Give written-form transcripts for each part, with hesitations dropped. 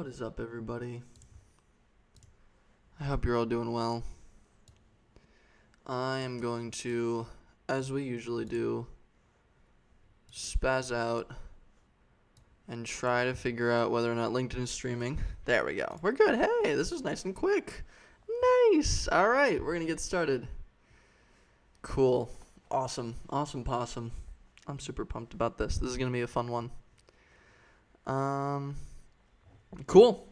is up, everybody? I hope you're all doing well. I am going to, as we usually do, spaz out and try to figure out whether or not LinkedIn is streaming. There we go. We're good. Hey, this is nice and quick. Nice. All right, we're going to get started. Cool. Awesome. Awesome possum. I'm super pumped about this. This is going to be a fun one. Cool.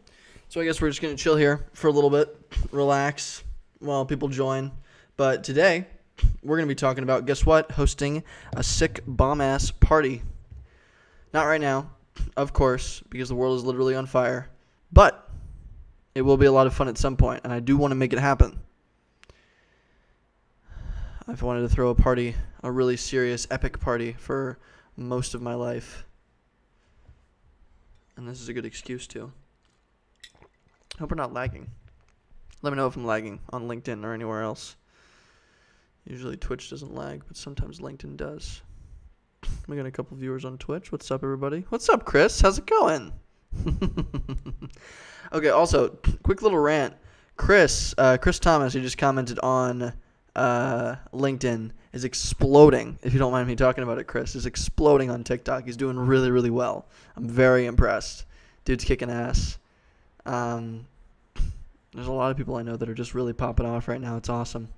So I guess we're just going to chill here for a little bit, relax while people join. But today, we're going to be talking about, guess what? Hosting a sick bomb-ass party. Not right now, of course, because the world is literally on fire. But it will be a lot of fun at some point, and I do want to make it happen. I've wanted to throw a party, a really serious, epic party for most of my life. And this is a good excuse, too. I hope we're not lagging. Let me know if I'm lagging on LinkedIn or anywhere else. Usually Twitch doesn't lag, but sometimes LinkedIn does. We got a couple viewers on Twitch. What's up, everybody? What's up, Chris? How's it going? Okay, also, quick little rant. Chris Thomas, who just commented on LinkedIn, is exploding. If you don't mind me talking about it, Chris is exploding on TikTok. He's doing really, really well. I'm very impressed. Dude's kicking ass. There's a lot of people I know that are just really popping off right now. It's awesome.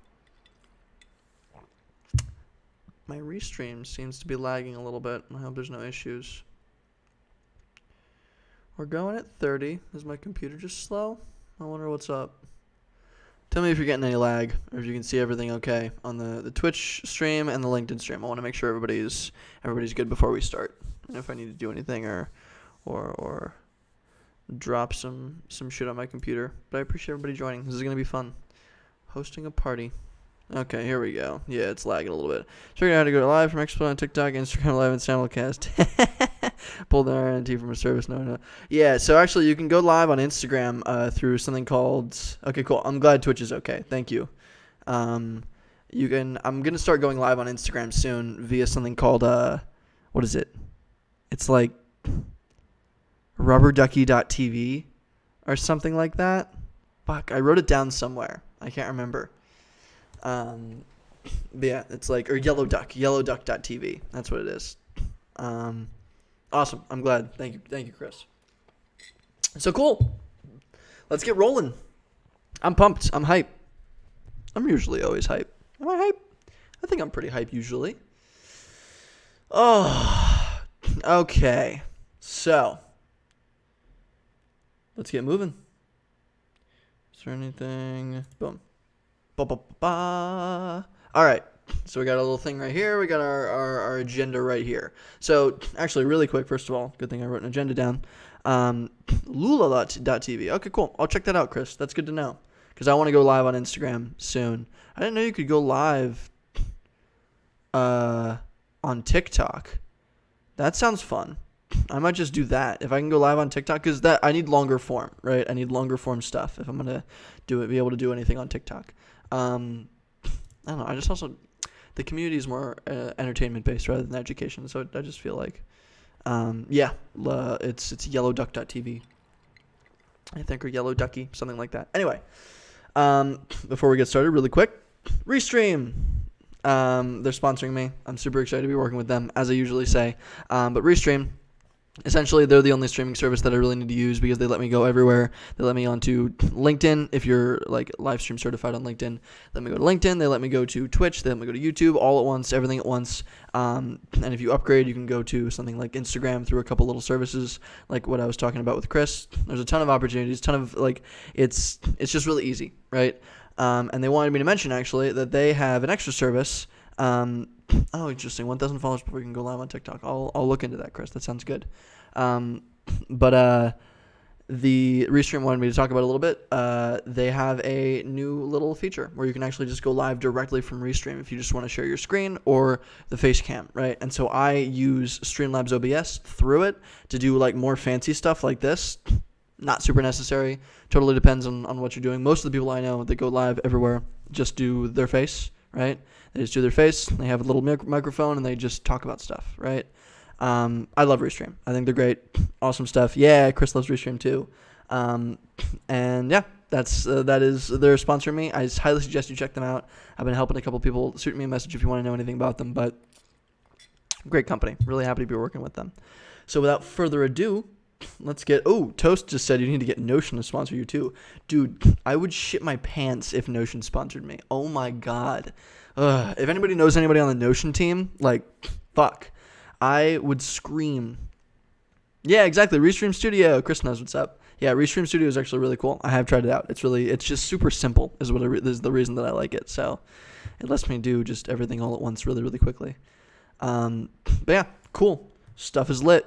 My restream seems to be lagging a little bit. I hope there's no issues. We're going at 30. Is my computer just slow? I wonder what's up. Tell me if you're getting any lag or if you can see everything okay on the Twitch stream and the LinkedIn stream. I want to make sure everybody's good before we start. And if I need to do anything or drop some shit on my computer. But I appreciate everybody joining. This is going to be fun. Hosting a party. Okay, here we go. Yeah, it's lagging a little bit. Figuring out how to go live from Expo on TikTok, Instagram Live, and simulcast. Pulled an RNT from a service. No. Yeah, so actually you can go live on Instagram through something called... Okay, cool. I'm glad Twitch is okay. Thank you. I'm going to start going live on Instagram soon via something called... what is it? It's like... rubberducky.tv or something like that. Fuck, I wrote it down somewhere. I can't remember. But yeah, it's like, or yellowduck.tv. That's what it is. Awesome. I'm glad. Thank you, Chris. So cool. Let's get rolling. I'm pumped. I'm hype. I'm usually always hype. Am I hype? I think I'm pretty hype usually. Oh, okay. So, let's get moving. Is there anything? Boom. All right. So we got a little thing right here. We got our agenda right here. So actually, really quick, first of all, good thing I wrote an agenda down. Lula.tv. Okay, cool. I'll check that out, Chris. That's good to know. Because I want to go live on Instagram soon. I didn't know you could go live on TikTok. That sounds fun. I might just do that if I can go live on TikTok, because that I need longer form, right? I need longer form stuff if I'm gonna be able to do anything on TikTok. I don't know. I just also the community is more entertainment based rather than education, so I just feel like, it's yellowduck.tv, I think, or Yellow Ducky, something like that. Anyway, before we get started, really quick, Restream. They're sponsoring me. I'm super excited to be working with them, as I usually say. But Restream. Essentially, they're the only streaming service that I really need to use because they let me go everywhere. They let me onto LinkedIn if you're like live stream certified on LinkedIn. Let me go to LinkedIn. They let me go to Twitch. They let me go to YouTube all at once, everything at once. And if you upgrade, you can go to something like Instagram through a couple little services, like what I was talking about with Chris. There's a ton of opportunities, it's just really easy, right? And they wanted me to mention actually that they have an extra service. Oh, interesting. 1,000 followers before you can go live on TikTok. I'll look into that, Chris. That sounds good. But the Restream wanted me to talk about a little bit. They have a new little feature where you can actually just go live directly from Restream if you just want to share your screen or the face cam, right? And so I use Streamlabs OBS through it to do like more fancy stuff like this. Not super necessary. Totally depends on what you're doing. Most of the people I know that go live everywhere just do their face, right? They just do their face. They have a little microphone and they just talk about stuff, right? I love Restream. I think they're great. Awesome stuff. Yeah, Chris loves Restream too. And yeah, they're sponsoring me. I highly suggest you check them out. I've been helping a couple people. Shoot me a message if you want to know anything about them, but great company. Really happy to be working with them. So without further ado, let's get... Oh, Toast just said you need to get Notion to sponsor you too. Dude, I would shit my pants if Notion sponsored me. Oh my God. If anybody knows anybody on the Notion team, like, fuck. I would scream. Yeah, exactly. Restream Studio. Chris knows what's up. Yeah, Restream Studio is actually really cool. I have tried it out. It's just super simple is the reason that I like it. So it lets me do just everything all at once really, really quickly. But yeah, cool. Stuff is lit.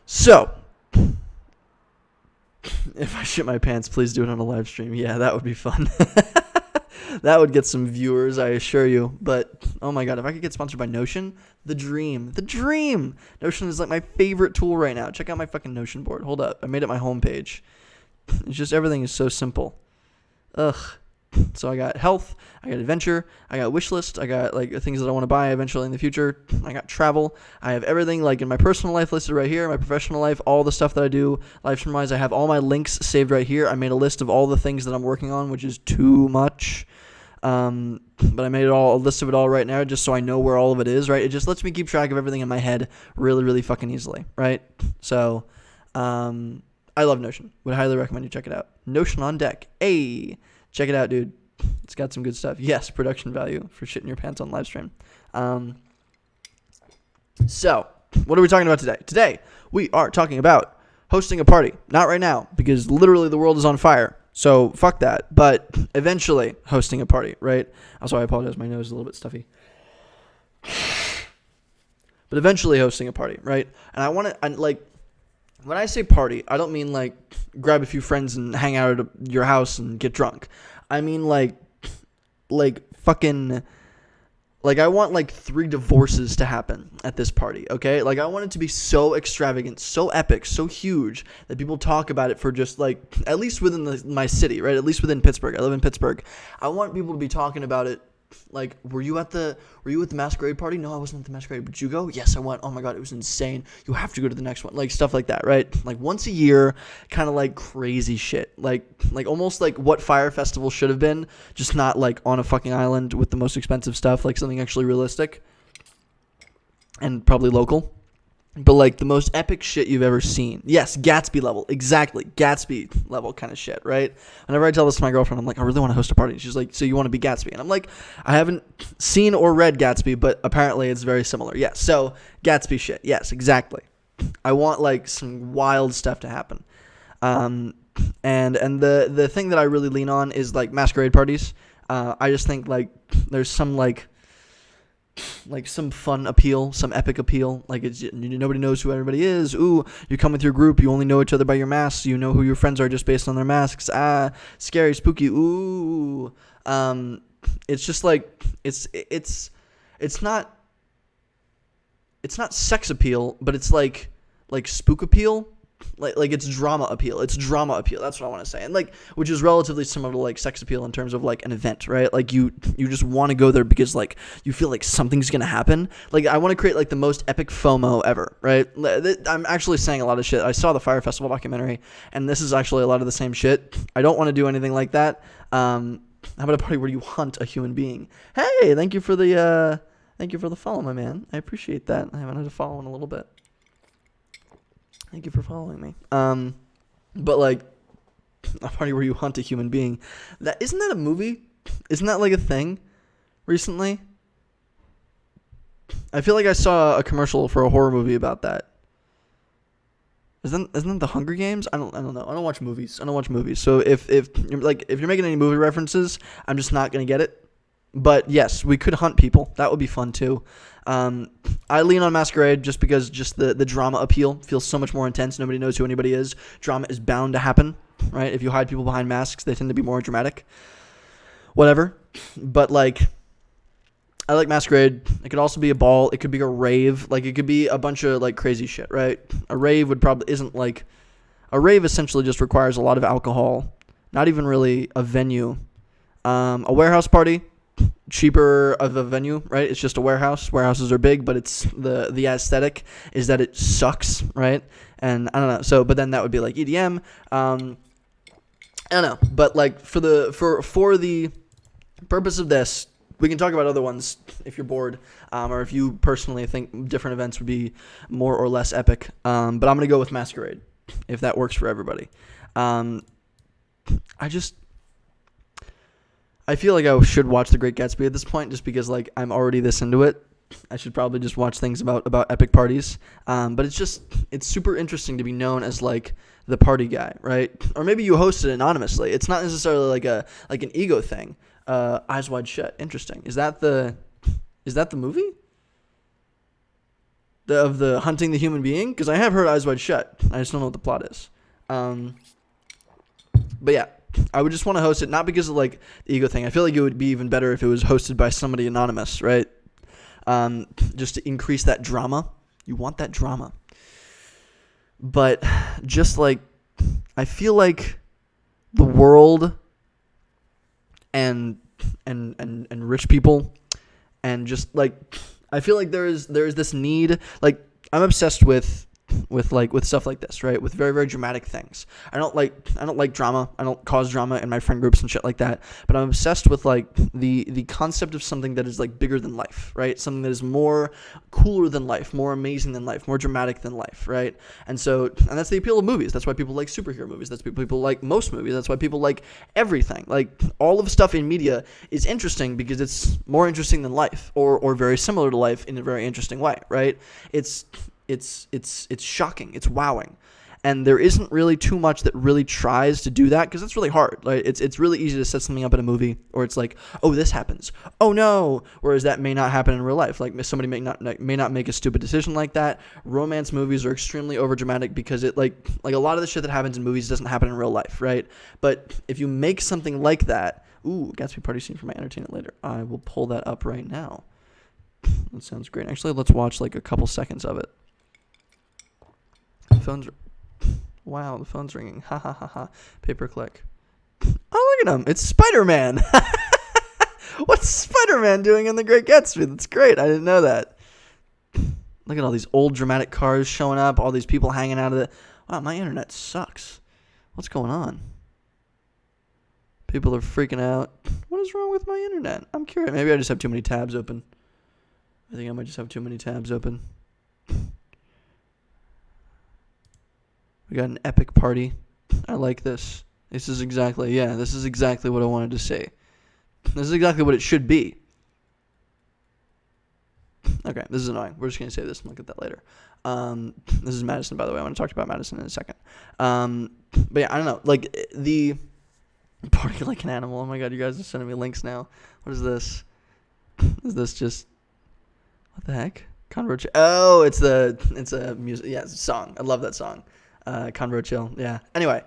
So if I shit my pants, please do it on a live stream. Yeah, that would be fun. That would get some viewers, I assure you. But, oh my God, if I could get sponsored by Notion, the dream. The dream! Notion is like my favorite tool right now. Check out my fucking Notion board. Hold up. I made it my homepage. It's just everything is so simple. Ugh. So I got health, I got adventure, I got wish list, I got like things that I want to buy eventually in the future, I got travel, I have everything like in my personal life listed right here, my professional life, all the stuff that I do, live stream wise, I have all my links saved right here. I made a list of all the things that I'm working on, which is too much. But I made a list of it all right now just so I know where all of it is, right? It just lets me keep track of everything in my head really, really fucking easily, right? So, I love Notion. Would highly recommend you check it out. Notion on deck. Hey! Check it out, dude. It's got some good stuff. Yes, production value for shitting your pants on live stream. So, what are we talking about today? Today, we are talking about hosting a party. Not right now, because literally the world is on fire. So, fuck that. But eventually, hosting a party, right? Also, I apologize. My nose is a little bit stuffy. But eventually hosting a party, right? And when I say party, I don't mean like grab a few friends and hang out at your house and get drunk. I mean like fucking, like I want like 3 divorces to happen at this party, okay? Like I want it to be so extravagant, so epic, so huge that people talk about it for just like, at least within my city, right? At least within Pittsburgh. I live in Pittsburgh. I want people to be talking about it. Like, were you at the masquerade party? No, I wasn't at the masquerade. But you go? Yes, I went. Oh my God, it was insane. You have to go to the next one. Like stuff like that, right? Like once a year, kind of like crazy shit. Like almost like what Fire Festival should have been, just not like on a fucking island with the most expensive stuff. Like something actually realistic and probably local. But like the most epic shit you've ever seen. Yes, Gatsby level. Exactly. Gatsby level kind of shit, right? Whenever I tell this to my girlfriend, I'm like, I really want to host a party. She's like, so you want to be Gatsby? And I'm like, I haven't seen or read Gatsby, but apparently it's very similar. Yes, so Gatsby shit. Yes, exactly. I want like some wild stuff to happen. And the thing that I really lean on is like masquerade parties. I just think like there's some like some fun appeal, some epic appeal. Like it's nobody knows who everybody is. Ooh, you come with your group, you only know each other by your masks. You know who your friends are just based on their masks. Ah, scary, spooky. Ooh, it's just like it's not sex appeal, but it's like spook appeal. Like it's drama appeal. It's drama appeal. That's what I want to say. And like, which is relatively similar to like sex appeal in terms of like an event, right? Like you just want to go there because like you feel like something's going to happen. Like I want to create like the most epic FOMO ever, right? I'm actually saying a lot of shit. I saw the Fire Festival documentary and this is actually a lot of the same shit. I don't want to do anything like that. How about a party where you hunt a human being? Hey, thank you for the follow, my man. I appreciate that. I haven't had a follow in a little bit. Thank you for following me. But like a party where you hunt a human being. Isn't that a movie? Isn't that like a thing recently? I feel like I saw a commercial for a horror movie about that. Isn't that the Hunger Games? I don't know. I don't watch movies. So if you're making any movie references, I'm just not gonna get it. But yes, we could hunt people. That would be fun too. I lean on masquerade just because the drama appeal feels so much more intense. Nobody knows who anybody is. Drama is bound to happen, right? If you hide people behind masks, they tend to be more dramatic. Whatever. But like, I like masquerade. It could also be a ball. It could be a rave. Like it could be a bunch of like crazy shit, right? A rave a rave essentially just requires a lot of alcohol. Not even really a venue. A warehouse party. cheaper of a venue, right? It's just a warehouse. Warehouses are big, but it's the aesthetic is that it sucks, right? And I don't know. So, but then that would be like EDM. I don't know, but like for the purpose of this, we can talk about other ones if you're bored, or if you personally think different events would be more or less epic. But I'm gonna go with Masquerade, if that works for everybody. I feel like I should watch The Great Gatsby at this point, just because like I'm already this into it. I should probably just watch things about epic parties. But it's super interesting to be known as like the party guy, right? Or maybe you host it anonymously. It's not necessarily like an ego thing. Eyes Wide Shut. Interesting. Is that the movie? Of the hunting the human being? Because I have heard Eyes Wide Shut. I just don't know what the plot is. But yeah, I would just want to host it, not because of like the ego thing. I feel like it would be even better if it was hosted by somebody anonymous, right? Just to increase that drama. You want that drama. But just like, I feel like the world and rich people, and just like, I feel like there is this need, like I'm obsessed with stuff like this, right? With very, very dramatic things. I don't like drama. I don't cause drama in my friend groups and shit like that. But I'm obsessed with like the concept of something that is like bigger than life, right? Something that is more cooler than life, more amazing than life, more dramatic than life, right? And that's the appeal of movies. That's why people like superhero movies. That's why people like most movies. That's why people like everything. Like all of stuff in media is interesting because it's more interesting than life, or very similar to life in a very interesting way, right? It's shocking. It's wowing. And there isn't really too much that really tries to do that, because it's really hard. Like it's really easy to set something up in a movie, or it's like, oh, this happens. Oh no. Whereas that may not happen in real life. Like somebody may not make a stupid decision like that. Romance movies are extremely overdramatic because it like a lot of the shit that happens in movies doesn't happen in real life, right? But if you make something like that, Gatsby party scene for my entertainment later. I will pull that up right now. That sounds great. Actually, let's watch like a couple seconds of it. Wow, the phone's ringing. Ha ha ha ha. Pay-per-click. Oh, look at him. It's Spider-Man. What's Spider-Man doing in The Great Gatsby? That's great. I didn't know that. Look at all these old dramatic cars showing up. All these people hanging out of it. Wow, my internet sucks. What's going on? People are freaking out. What is wrong with my internet? I'm curious. Maybe I just have too many tabs open. I think I might just have too many tabs open. We got an epic party. I like this. This is exactly what I wanted to say. This is exactly what it should be. Okay, this is annoying. We're just going to say this and look at that later. This is Madison, by the way. I want to talk about Madison in a second. But yeah, I don't know. Like, the party like an animal. Oh my god, you guys are sending me links now. What is this? Is this just... What the heck? Conroe Chill. Oh, it's a music. Yeah, it's a song. I love that song. Conroe Chill. Yeah. Anyway,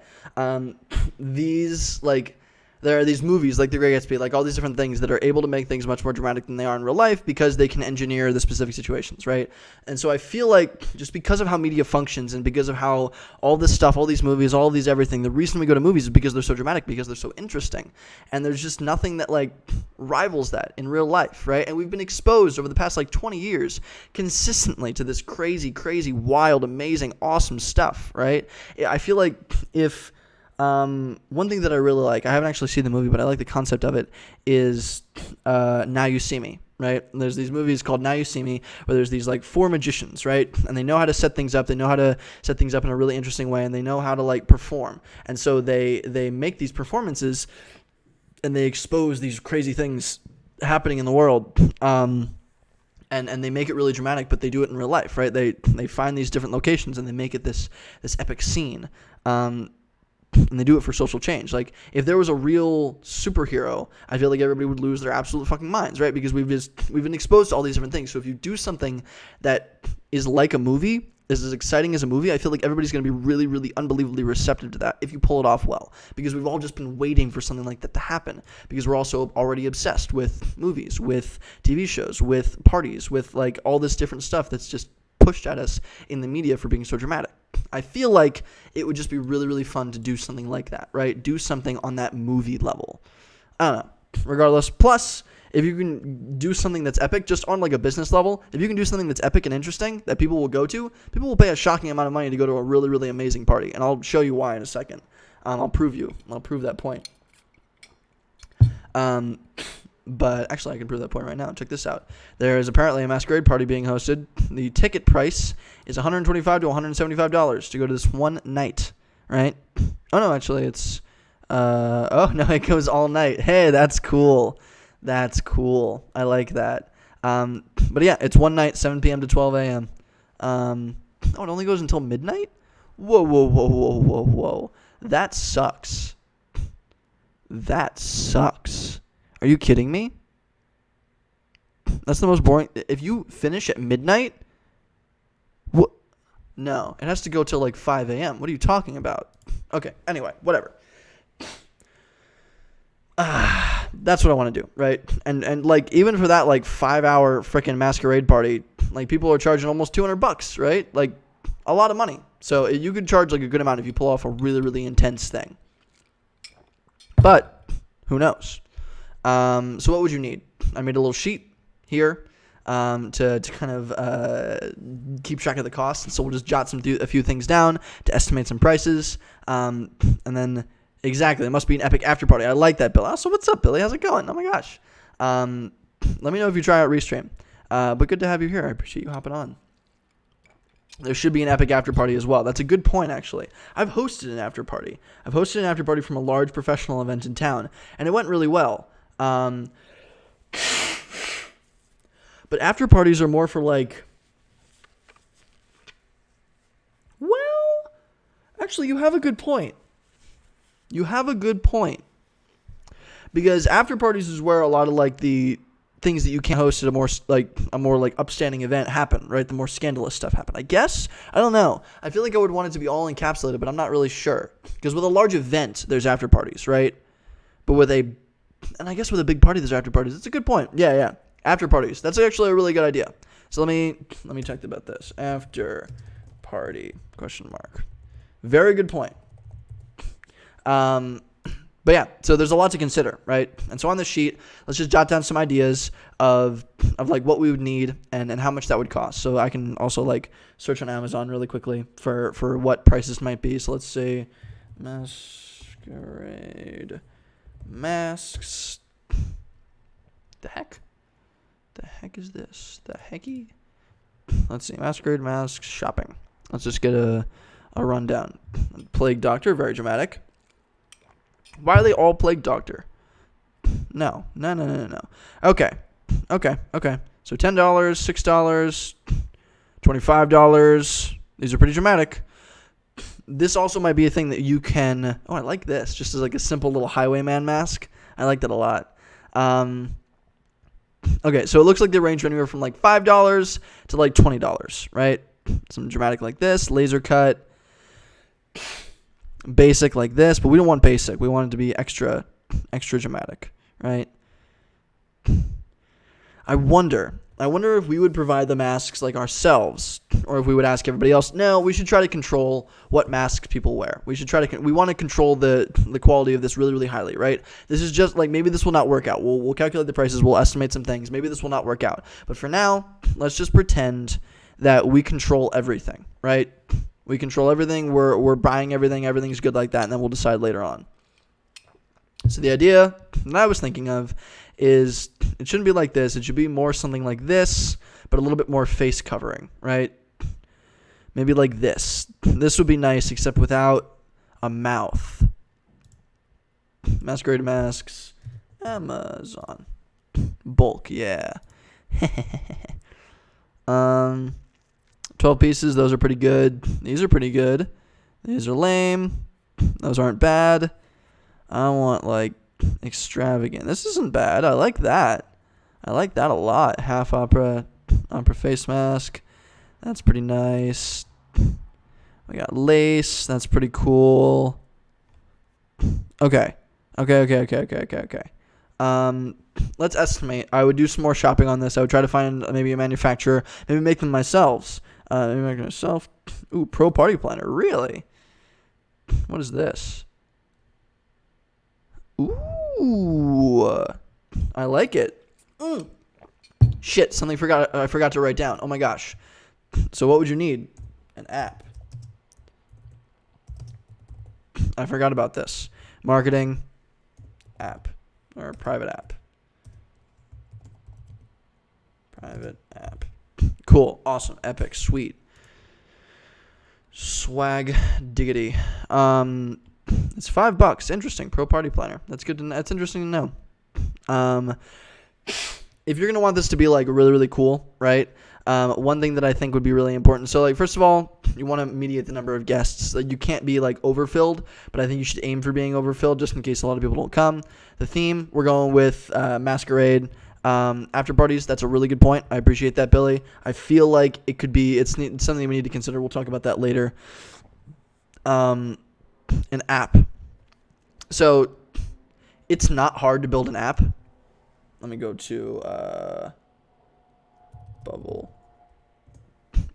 there are these movies like The Great Gatsby, like all these different things that are able to make things much more dramatic than they are in real life because they can engineer the specific situations, right? And so I feel like just because of how media functions and because of how all this stuff, all these movies, all these everything, the reason we go to movies is because they're so dramatic, because they're so interesting. And there's just nothing that like rivals that in real life, right? And we've been exposed over the past like 20 years consistently to this crazy, crazy, wild, amazing, awesome stuff, right? I feel like if... one thing that I really like, I haven't actually seen the movie, but I like the concept of it, is Now You See Me, right? And there's these movies called Now You See Me where there's these like 4 magicians, right? And they know how to set things up. They know how to set things up in a really interesting way, and they know how to like perform. And so they make these performances and they expose these crazy things happening in the world. And they make it really dramatic, but they do it in real life, right? They find these different locations and they make it this epic scene. And they do it for social change. Like, if there was a real superhero, I feel like everybody would lose their absolute fucking minds, right? Because we've been exposed to all these different things. So if you do something that is like a movie, is as exciting as a movie, I feel like everybody's going to be really, really unbelievably receptive to that if you pull it off well. Because we've all just been waiting for something like that to happen. Because we're also already obsessed with movies, with TV shows, with parties, with like all this different stuff that's just pushed at us in the media for being so dramatic. I feel like it would just be really, really fun to do something like that, right? Do something on that movie level. I don't know. Regardless, plus, if you can do something that's epic, just on like a business level, if you can do something that's epic and interesting that people will go to, people will pay a shocking amount of money to go to a really, really amazing party. And I'll show you why in a second. I'll prove that point. But actually, I can prove that point right now. Check this out. There is apparently a masquerade party being hosted. The ticket price is $125 to $175 to go to this one night, right? Oh, no, actually, it's... oh, no, it goes all night. Hey, that's cool. That's cool. I like that. But, yeah, it's one night, 7 p.m. to 12 a.m. Oh, it only goes until midnight? Whoa, whoa, whoa, whoa, whoa, whoa. That sucks. That sucks. Are you kidding me? That's the most boring. If you finish at midnight, what? No, it has to go till like 5 a.m. What are you talking about? Okay, anyway, whatever. That's what I want to do, right? And like even for that like 5-hour freaking masquerade party, like people are charging almost $200, right? Like a lot of money. So you could charge like a good amount if you pull off a really, really intense thing. But who knows? So what would you need? I made a little sheet here to kind of keep track of the costs. And so we'll just jot a few things down to estimate some prices. And then exactly, it must be an epic after party. I like that, Billy. So what's up, Billy? How's it going? Oh my gosh. Let me know if you try out Restream. But good to have you here. I appreciate you hopping on. There should be an epic after party as well. That's a good point, actually. I've hosted an after party. I've hosted an after party from a large professional event in town, and it went really well. But after parties are more for like, well, actually, you have a good point. You have a good point. Because after parties is where a lot of like the things that you can't host at a more like upstanding event happen, right? The more scandalous stuff happen. I guess? I don't know. I feel like I would want it to be all encapsulated, but I'm not really sure. Because with a large event, there's after parties, right? But and I guess with a big party, there's after parties. That's a good point. Yeah. After parties. That's actually a really good idea. So let me check about this. After party, ? Very good point. But yeah, so there's a lot to consider, right? And so on the sheet, let's just jot down some ideas of like what we would need and how much that would cost. So I can also like search on Amazon really quickly for what prices might be. So let's say masquerade masks. The heck is this? The hecky? Let's see. Masquerade masks shopping. Let's just get a rundown. Plague Doctor, very dramatic. Why are they all Plague Doctor? No. Okay. So $10, $6, $25. These are pretty dramatic. This also might be a thing that you can... Oh, I like this. Just as like a simple little highwayman mask. I like that a lot. Okay, so it looks like they range anywhere from like $5 to like $20, right? Some dramatic like this. Laser cut. Basic like this, but we don't want basic. We want it to be extra dramatic, right? I wonder if we would provide the masks like ourselves, or if we would ask everybody else. No, we should try to control what masks people wear. We want to control the quality of this really, really highly, right? This is just like, maybe this will not work out. We'll calculate the prices. We'll estimate some things. Maybe this will not work out. But for now, let's just pretend that we control everything, right? We control everything. We're buying everything. Everything's good like that, and then we'll decide later on. So the idea that I was thinking of is it shouldn't be like this. It should be more something like this, but a little bit more face covering, right? Maybe like this. This would be nice, except without a mouth. Masquerade masks. Amazon. Bulk, yeah. 12 pieces, those are pretty good. These are pretty good. These are lame. Those aren't bad. I want like extravagant. This isn't bad. I like that. I like that a lot. Half opera face mask. That's pretty nice. We got lace. That's pretty cool. Okay. Let's estimate. I would do some more shopping on this. I would try to find maybe a manufacturer. Maybe make them myself. Ooh, pro party planner. Really? What is this? Ooh. I like it. Shit, something I forgot to write down. Oh my gosh. So what would you need? An app. I forgot about this. Marketing app or private app. Private app. Cool. Awesome. Epic. Sweet. Swag diggity. It's $5. Interesting. Pro party planner. That's good. That's interesting to know. If you're gonna want this to be like really, really cool, right? One thing that I think would be really important. So, like, first of all, you want to mediate the number of guests. Like, you can't be like overfilled, but I think you should aim for being overfilled just in case a lot of people don't come. The theme, we're going with masquerade. After parties, that's a really good point. I appreciate that, Billy. I feel like it's something we need to consider. We'll talk about that later. An app. So it's not hard to build an app. Let me go to Bubble.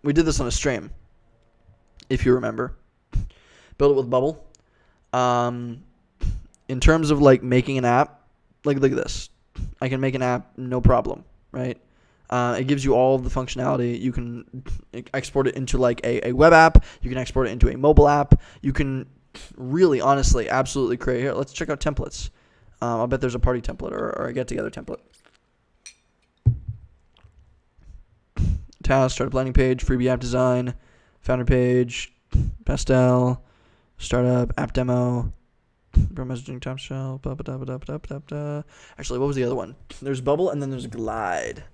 We did this on a stream, if you remember. Build it with Bubble. In terms of like making an app, like look at this. I can make an app, no problem, right? It gives you all of the functionality. You can export it into like a web app. You can export it into a mobile app. You can really, honestly, absolutely create. Here, let's check out templates. I'll bet there's a party template or a get-together template. Task, start a landing page, freebie app design, founder page, pastel, startup, app demo, bro messaging, top shelf, Actually, what was the other one? There's Bubble and then there's Glide.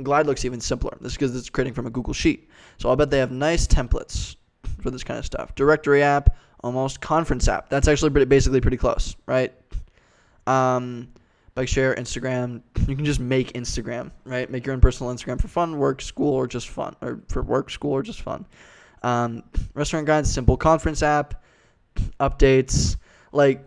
Glide looks even simpler. This is because it's creating from a Google Sheet. So I'll bet they have nice templates for this kind of stuff. Directory app, almost conference app. That's actually basically pretty close, right? Bike share, Instagram. You can just make Instagram, right? Make your own personal Instagram for fun, work, school, or just fun. Or for work, school, or just fun. Restaurant guides, simple conference app, updates, like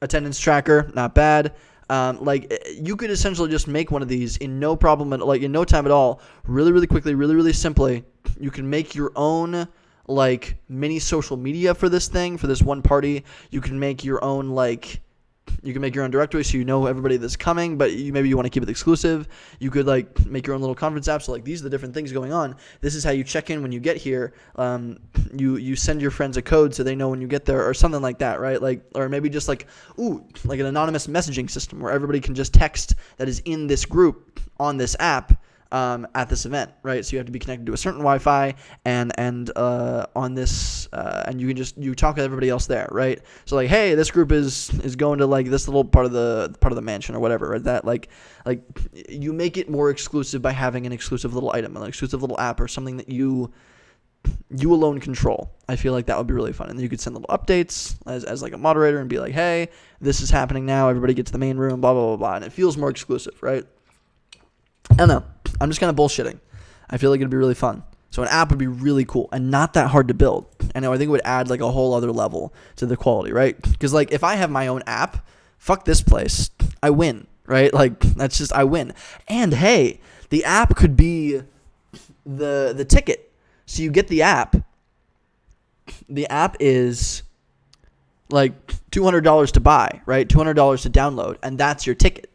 attendance tracker, not bad. Like you could essentially just make one of these in no problem, in no time at all, really, really quickly, really, really simply. You can make your own like mini social media for this thing, for this one party. You can make your own you can make your own directory so you know everybody that's coming, but maybe you want to keep it exclusive. You could like make your own little conference app. So like these are the different things going on. This is how you check in when you get here. You send your friends a code so they know when you get there or something like that, right? Like, or maybe just like an anonymous messaging system where everybody can just text that is in this group on this app. At this event, right? So you have to be connected to a certain Wi-Fi and on this and you talk to everybody else there, right? So like, hey, this group is going to like this little part of the mansion or whatever, right? That like you make it more exclusive by having an exclusive little item, an exclusive little app or something that you alone control. I feel like that would be really fun. And then you could send little updates as like a moderator and be like, hey, this is happening now. Everybody get to the main room, blah, blah, blah, blah. And it feels more exclusive, right? I don't know. I'm just kind of bullshitting. I feel like it'd be really fun. So an app would be really cool and not that hard to build. And I think it would add like a whole other level to the quality, right? Because like if I have my own app, fuck this place. I win, right? Like that's just, I win. And hey, the app could be the ticket. So you get the app. The app is like $200 to buy, right? $200 to download. And that's your ticket.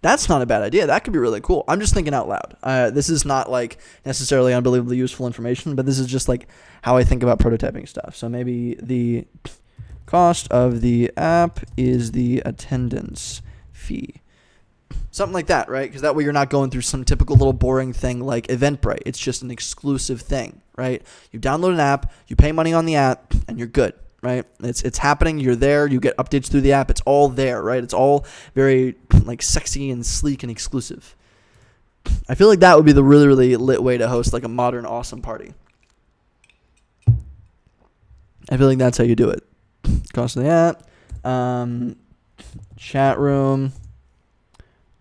That's not a bad idea. That could be really cool. I'm just thinking out loud. This is not like necessarily unbelievably useful information, but this is just like how I think about prototyping stuff. So maybe the cost of the app is the attendance fee. Something like that, right? Because that way you're not going through some typical little boring thing like Eventbrite. It's just an exclusive thing, right? You download an app, you pay money on the app, and you're good. Right? It's happening. You're there. You get updates through the app. It's all there, right? It's all very like sexy and sleek and exclusive. I feel like that would be the really, really lit way to host like a modern, awesome party. I feel like that's how you do it. Cost of the app, chat room,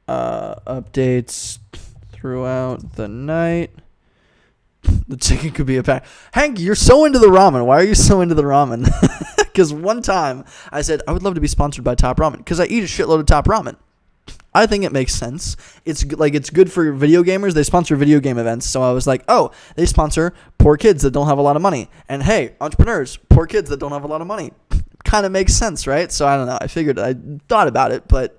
updates throughout the night. The ticket could be a pack. Hank, you're so into the ramen. Why are you so into the ramen? Because one time I said, I would love to be sponsored by Top Ramen because I eat a shitload of Top Ramen. I think it makes sense. It's good for video gamers. They sponsor video game events. So I was like, oh, they sponsor poor kids that don't have a lot of money. And hey, entrepreneurs, poor kids that don't have a lot of money. Kind of makes sense, right? So I don't know. I thought about it, but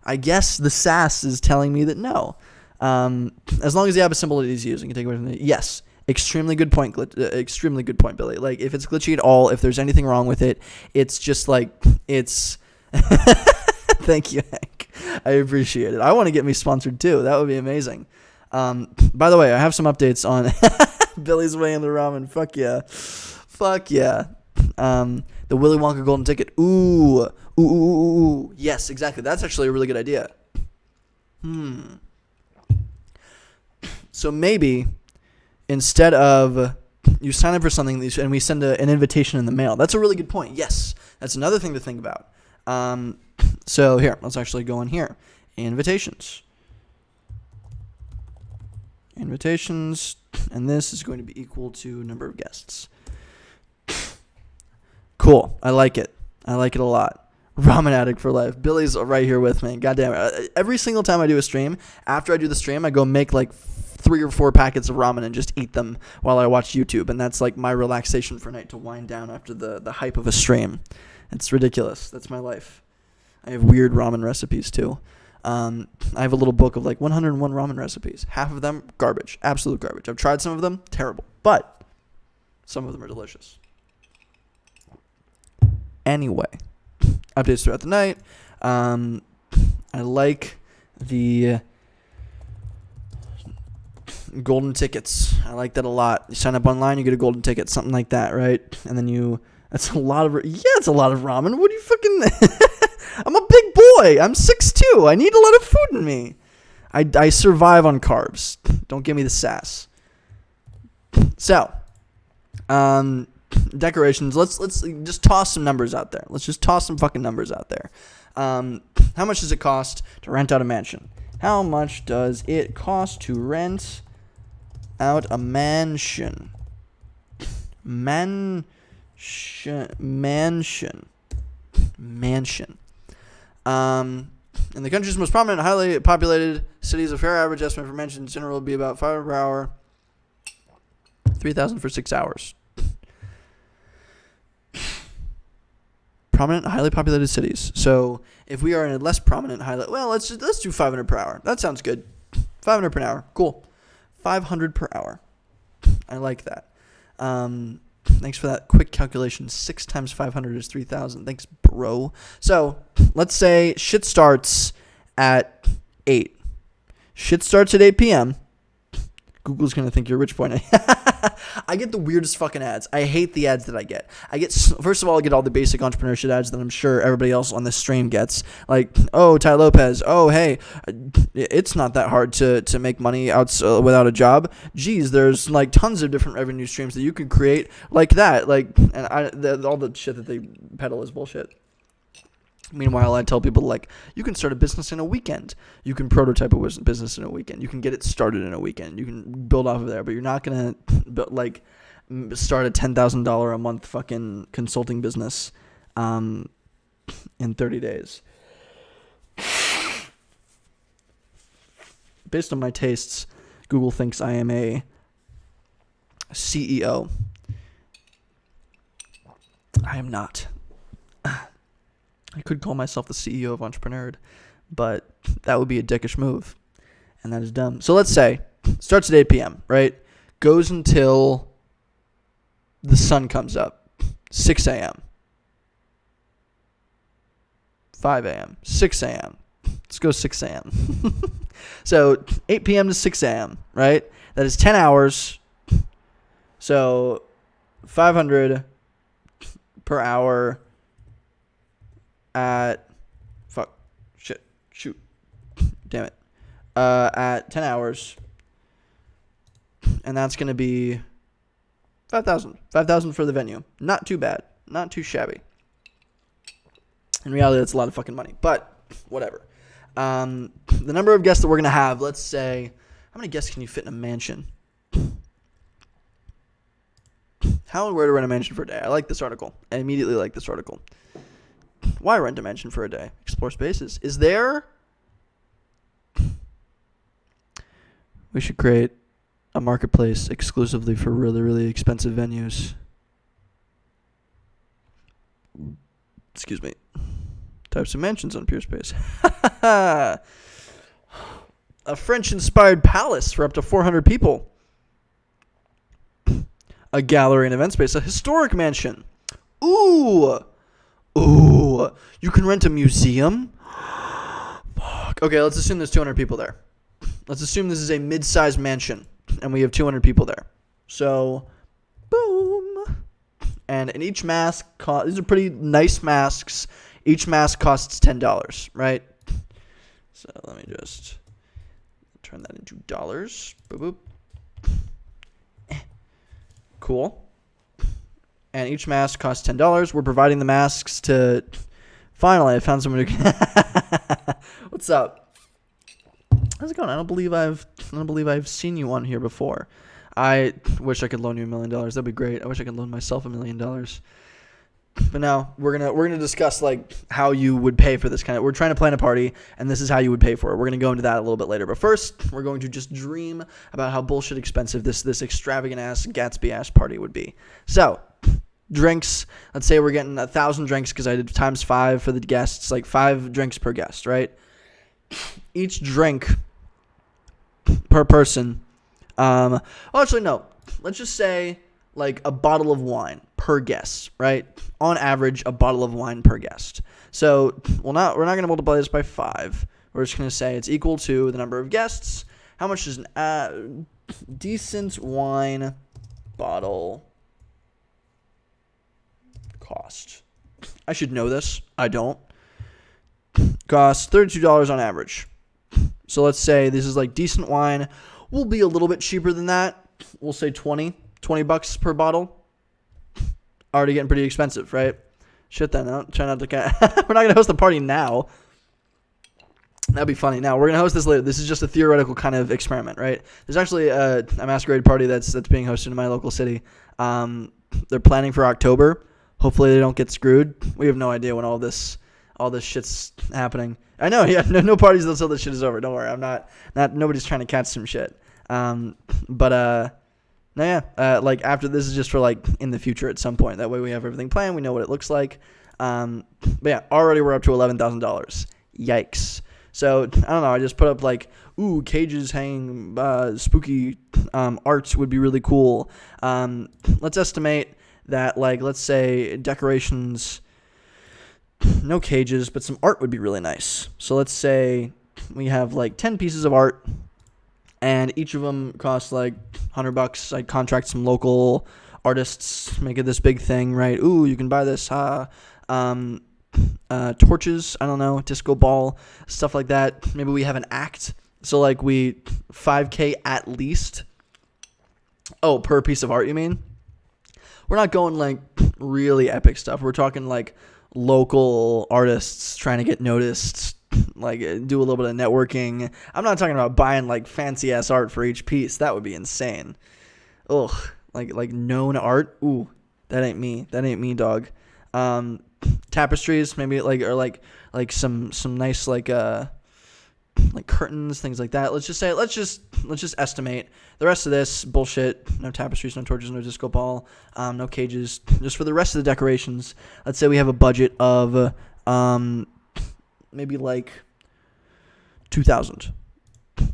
I guess the sass is telling me that no. As long as the app is simple and easy to use, you can take away from it. Yes. Extremely good point, extremely good point, Billy. Like, if it's glitchy at all, if there's anything wrong with it, it's just like, it's... Thank you, Hank. I appreciate it. I want to get me sponsored, too. That would be amazing. By the way, I have some updates on Billy's Way in the Ramen. Fuck yeah. Fuck yeah. The Willy Wonka golden ticket. Ooh. Yes, exactly. That's actually a really good idea. So maybe... instead of you sign up for something and we send an invitation in the mail. That's a really good point. Yes, that's another thing to think about. So here, let's actually go in here. Invitations. And this is going to be equal to number of guests. Cool. I like it. I like it a lot. Ramen addict for life. Billy's right here with me. Goddamn it. Every single time I do a stream, after I do the stream, I go make like 3 or 4 packets of ramen and just eat them while I watch YouTube. And that's like my relaxation for night, to wind down after the hype of a stream. It's ridiculous. That's my life. I have weird ramen recipes too. I have a little book of like 101 ramen recipes. Half of them, garbage. Absolute garbage. I've tried some of them. Terrible. But some of them are delicious. Anyway, updates throughout the night. I like the golden tickets. I like that a lot. You sign up online, you get a golden ticket, something like that, right? And then it's a lot of ramen. What do you fucking... I'm a big boy. I'm 6'2". I need a lot of food in me. I survive on carbs. Don't give me the sass. So, decorations. Let's just toss some numbers out there. Let's just toss some fucking numbers out there. How much does it cost to rent out a mansion? How much does it cost to rent out a mansion? Mansion. In the country's most prominent, highly populated cities, a fair average estimate for mansions in general would be about $500 per hour, $3,000 for 6 hours. Prominent, highly populated cities. So if we are in a less prominent, let's do $500 per hour. That sounds good. $500 per hour. Cool. $500 per hour. I like that. Thanks for that quick calculation. 6 times 500 is 3,000. Thanks, bro. So let's say shit starts at 8. Shit starts at 8 p.m. Google's going to think you're a rich boy. I get the weirdest fucking ads. I hate the ads that I get. First of all, I get all the basic entrepreneurship ads that I'm sure everybody else on this stream gets. Like, oh, Ty Lopez. Oh, hey, it's not that hard to make money without a job. Geez, there's like tons of different revenue streams that you can create like that. All the shit that they peddle is bullshit. Meanwhile, I tell people, like, you can start a business in a weekend. You can prototype a business in a weekend. You can get it started in a weekend. You can build off of there, but you're not going to, start a $10,000 a month fucking consulting business in 30 days. Based on my tastes, Google thinks I am a CEO. I am not. I could call myself the CEO of Entrepreneur, but that would be a dickish move, and that is dumb. So let's say, starts at 8 p.m., right? Goes until the sun comes up, 6 a.m., 5 a.m., 6 a.m. Let's go 6 a.m. So 8 p.m. to 6 a.m., right? That is 10 hours. So 500 per hour at at 10 hours, and that's going to be 5,000 for the venue. Not too bad, not too shabby. In reality, that's a lot of fucking money, but whatever. The number of guests that we're going to have, let's say, how many guests can you fit in a mansion? How and where to rent a mansion for a day? I like this article. I immediately like this article. Why rent a mansion for a day? Explore spaces. Is there... We should create a marketplace exclusively for really, really expensive venues. Excuse me. types of mansions on Pure Space. A French-inspired palace for up to 400 people. A gallery and event space. A historic mansion. Ooh. You can rent a museum? Fuck. Okay, let's assume there's 200 people there. Let's assume this is a mid-sized mansion, and we have 200 people there. So, boom. And in each mask, these are pretty nice masks. Each mask costs $10, right? So let me just turn that into dollars. Boop, boop. Cool. And each mask costs $10. We're providing the masks to... Finally, I found someone who can... What's up? How's it going? I don't believe I've seen you on here before. I wish I could loan you $1 million. That'd be great. I wish I could loan myself $1 million. But now we're gonna discuss like how you would pay for this kind of. We're trying to plan a party, and this is how you would pay for it. We're gonna go into that a little bit later. But first, we're going to just dream about how bullshit expensive this extravagant ass Gatsby ass party would be. So, drinks. Let's say we're getting 1,000 drinks because I did times 5 for the guests, like 5 drinks per guest, right? Each drink per person. Actually, no. Let's just say like a bottle of wine per guest, right? On average, a bottle of wine per guest. So we're not going to multiply this by 5. We're just going to say it's equal to the number of guests. How much does an decent wine bottle cost? I should know this. I don't. Costs $32 on average. So let's say this is like decent wine. We'll be a little bit cheaper than that. We'll say $20 per bottle. Already getting pretty expensive, right? Shit, then. Try not to. We're not gonna host the party now. That'd be funny. Now we're gonna host this later. This is just a theoretical kind of experiment, right? There's actually a masquerade party that's being hosted in my local city. They're planning for October. Hopefully they don't get screwed. We have no idea when all this shit's happening. I know, yeah, no parties until this shit is over. Don't worry, I'm not nobody's trying to catch some shit. Like after this is just for like in the future at some point. That way we have everything planned. We know what it looks like. But yeah, already we're up to $11,000. Yikes. So I don't know. I just put up like, cages hanging, spooky art would be really cool. Let's estimate that like let's say decorations. No cages, but some art would be really nice. So let's say we have like 10 pieces of art, and each of them costs like $100. I'd contract some local artists, make it this big thing, right? You can buy this. Torches, I don't know, disco ball, stuff like that. Maybe we have an act. So like we $5K at least. Oh, per piece of art, you mean? We're not going like really epic stuff. We're talking like local artists trying to get noticed, like do a little bit of networking. I'm not talking about buying like fancy ass art for each piece. That would be insane. Ugh, like known art. That ain't me, dog. Tapestries, maybe like some nice like curtains, things like that. Let's just estimate the rest of this bullshit. No tapestries, no torches, no disco ball, no cages. Just for the rest of the decorations, let's say we have a budget of maybe like 2,000,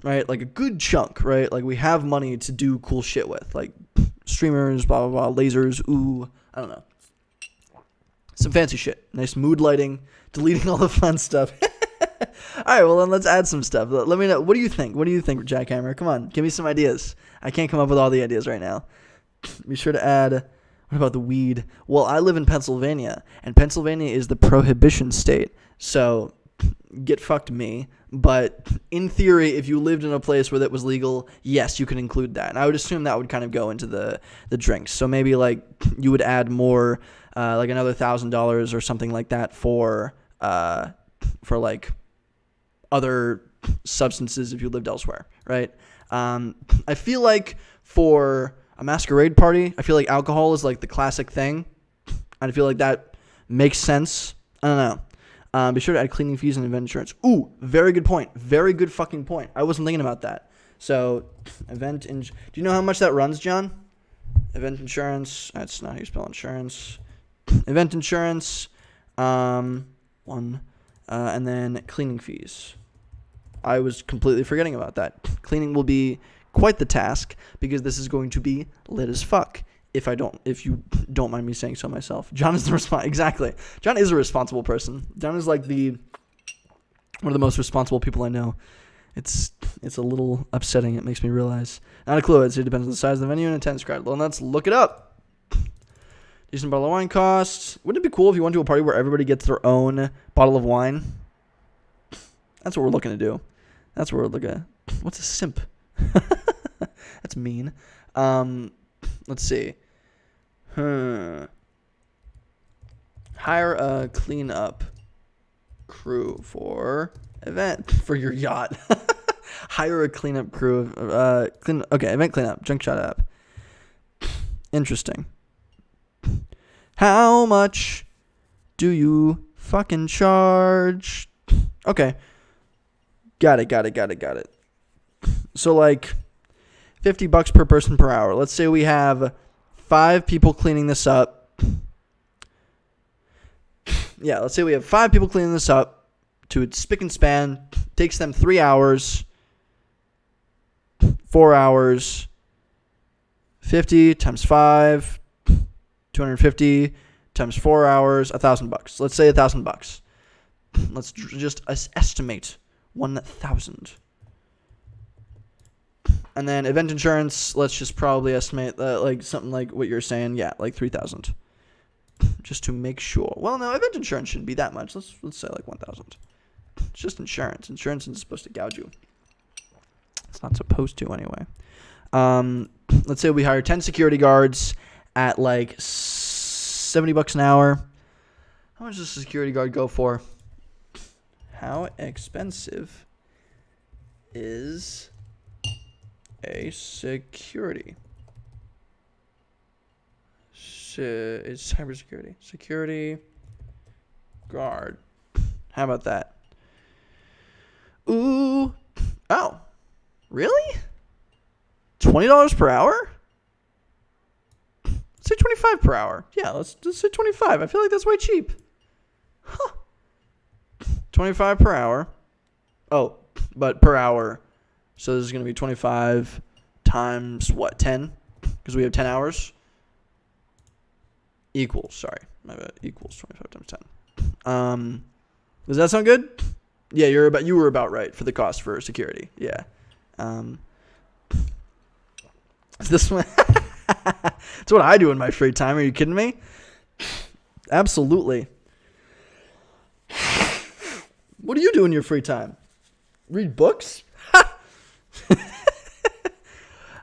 right? Like a good chunk, right? Like we have money to do cool shit with, like streamers, blah blah blah, lasers. I don't know, some fancy shit. Nice mood lighting, deleting all the fun stuff. All right, well, then let's add some stuff. Let me know. What do you think? Jackhammer? Come on, give me some ideas. I can't come up with all the ideas right now. Be sure to add... What about the weed? Well, I live in Pennsylvania, and Pennsylvania is the prohibition state. So, get fucked me. But in theory, if you lived in a place where that was legal, yes, you can include that. And I would assume that would kind of go into the drinks. So maybe like you would add more, like another $1,000 or something like that for like other substances if you lived elsewhere, right? I feel like for a masquerade party, I feel like alcohol is like the classic thing. I feel like that makes sense. I don't know. Be sure to add cleaning fees and event insurance. Very good point. Very good fucking point. I wasn't thinking about that. So, do you know how much that runs, John? Event insurance. That's not how you spell insurance. Event insurance. 1 And then cleaning fees. I was completely forgetting about that. Cleaning will be quite the task because this is going to be lit as fuck. If you don't mind me saying so myself. John is exactly. John is a responsible person. John is like one of the most responsible people I know. It's a little upsetting. It makes me realize. Not a clue. It depends on the size of the venue and attendance crowd. Well, let's look it up. Decent bottle of wine costs. Wouldn't it be cool if you went to a party where everybody gets their own bottle of wine? That's what we're looking to do. That's what we're looking at. What's a simp? That's mean. Let's see. Hire a cleanup crew for your yacht. Hire a cleanup crew. Event cleanup. Junk shot app. Interesting. How much do you fucking charge? Okay. Got it. So like $50 per person per hour. Let's say we have 5 people cleaning this up. Yeah, let's say we have 5 people cleaning this up to its spick and span. Takes them 3 hours. 4 hours. 50 times 5. 250 times 4 hours. $1,000. Let's say $1,000. Let's just estimate 1,000. And then event insurance, let's just probably estimate that like something like what you're saying. Yeah, like 3,000. Just to make sure. Well, no, event insurance shouldn't be that much. Let's say like 1,000. It's just insurance. Insurance isn't supposed to gouge you. It's not supposed to anyway. Let's say we hire 10 security guards at like $70 an hour. How much does a security guard go for? How expensive is a security? It's cybersecurity. Security guard. How about that? Ooh. Oh. Really? $20 per hour? Let's say $25 per hour. Yeah, let's just say $25. I feel like that's way cheap. Huh. $25 per hour. Oh, but per hour. So this is going to be 25 times what? 10? Because we have 10 hours. Equals, sorry. My bad. Equals 25 times 10. Does that sound good? Yeah, you were about right for the cost for security. Yeah. Is this one? It's what I do in my free time. Are you kidding me? Absolutely. What do you do in your free time? Read books?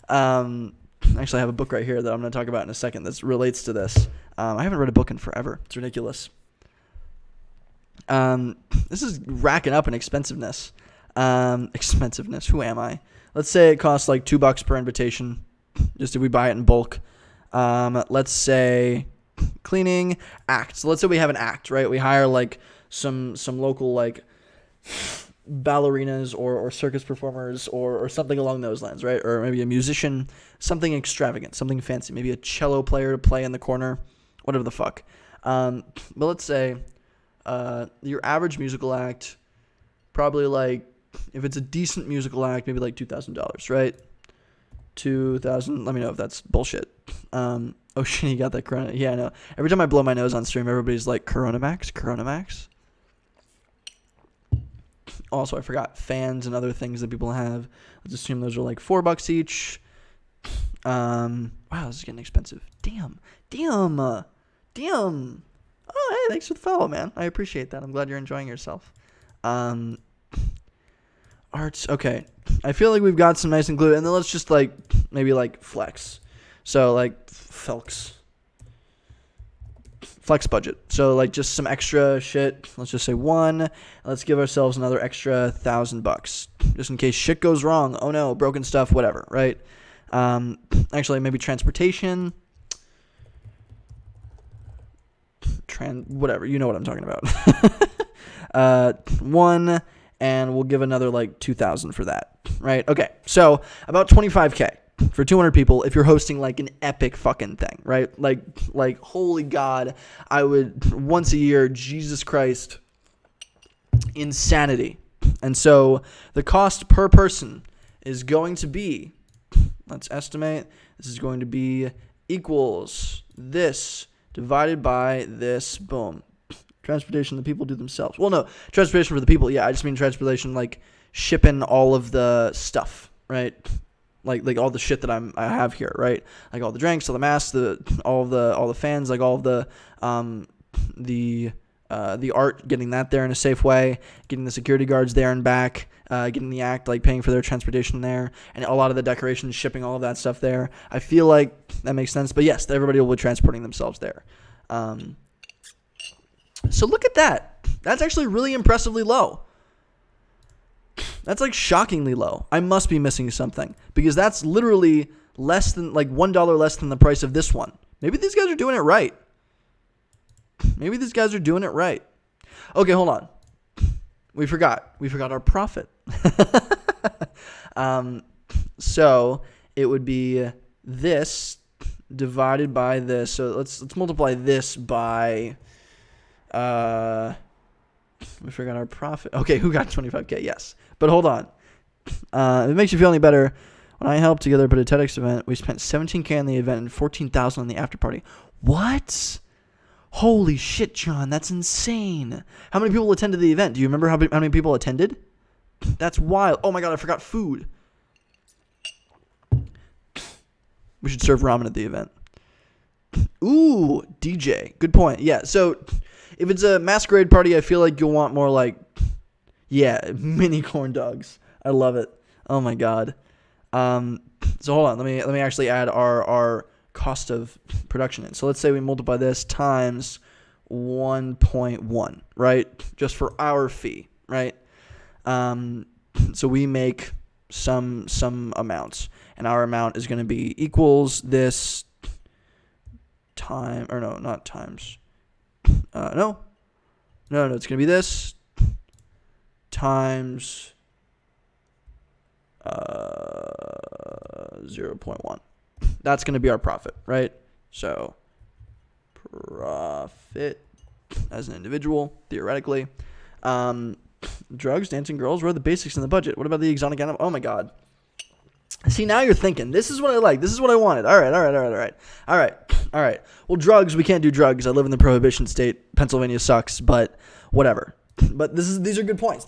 Actually, I have a book right here that I'm going to talk about in a second that relates to this. I haven't read a book in forever. It's ridiculous. This is racking up in expensiveness. Expensiveness. Who am I? Let's say it costs like $2 per invitation, just if we buy it in bulk. Let's say cleaning act. So let's say we have an act, right? We hire like some local like ballerinas or circus performers or something along those lines, right? Or maybe a musician, something extravagant, something fancy, maybe a cello player to play in the corner, whatever the fuck. But let's say your average musical act, probably like, if it's a decent musical act, maybe like $2,000, right? 2,000. Let me know if that's bullshit. Oh shit, you got that Corona. Yeah, I know. Every time I blow my nose on stream, everybody's like, Corona Max. Also, I forgot fans and other things that people have. Let's assume those are like $4 each. Wow, this is getting expensive. Damn. Oh, hey, thanks for the follow, man. I appreciate that. I'm glad you're enjoying yourself. Arts. Okay. I feel like we've got some nice included. And then let's just like, maybe like flex. So like flex budget. So like just some extra shit. Let's just say 1. Let's give ourselves another extra $1,000 just in case shit goes wrong. Oh no, broken stuff, whatever, right? Actually maybe transportation. Whatever, you know what I'm talking about. 1, and we'll give another like 2,000 for that, right? Okay, so about $25K for 200 people if you're hosting like an epic fucking thing, right? Like holy God, I would once a year, Jesus Christ, insanity. And so the cost per person is going to be, let's estimate, this is going to be equals this divided by this, boom. Transportation the people do themselves. Well, no, transportation for the people, yeah, I just mean transportation like shipping all of the stuff, right? Like all the shit that I have here, right? Like all the drinks, all the masks, all the fans, like all of the art, getting that there in a safe way, getting the security guards there and back, getting the act, like paying for their transportation there, and a lot of the decorations, shipping all of that stuff there. I feel like that makes sense. But yes, everybody will be transporting themselves there. So look at that. That's actually really impressively low. That's like shockingly low. I must be missing something because that's literally less than like $1 less than the price of this one. Maybe these guys are doing it right. Okay, hold on. We forgot our profit. So it would be this divided by this. So let's multiply this by. We forgot our profit. Okay, who got 25K? Yes. But hold on. If it makes you feel any better, when I helped together put a TEDx event, we spent 17K on the event and 14,000 on the after party. What? Holy shit, John, that's insane. How many people attended the event? Do you remember how many people attended? That's wild. Oh my god, I forgot food. We should serve ramen at the event. Ooh, DJ. Good point. Yeah, so if it's a masquerade party, I feel like you'll want more like, yeah, mini corn dogs. I love it. Oh my god. So hold on. Let me actually add our cost of production in. So let's say we multiply this times 1.1, right? Just for our fee, right? So we make some amounts, and our amount is going to be equals this time, or no, not times. No, it's going to be this times 0.1. That's going to be our profit, right? So profit as an individual, theoretically. Drugs, dancing girls, what are the basics in the budget? What about the exotic animal? Oh my god. See, now you're thinking. This is what I like. This is what I wanted. All right. Well, drugs, we can't do drugs. I live in the prohibition state. Pennsylvania sucks, but whatever. But these are good points.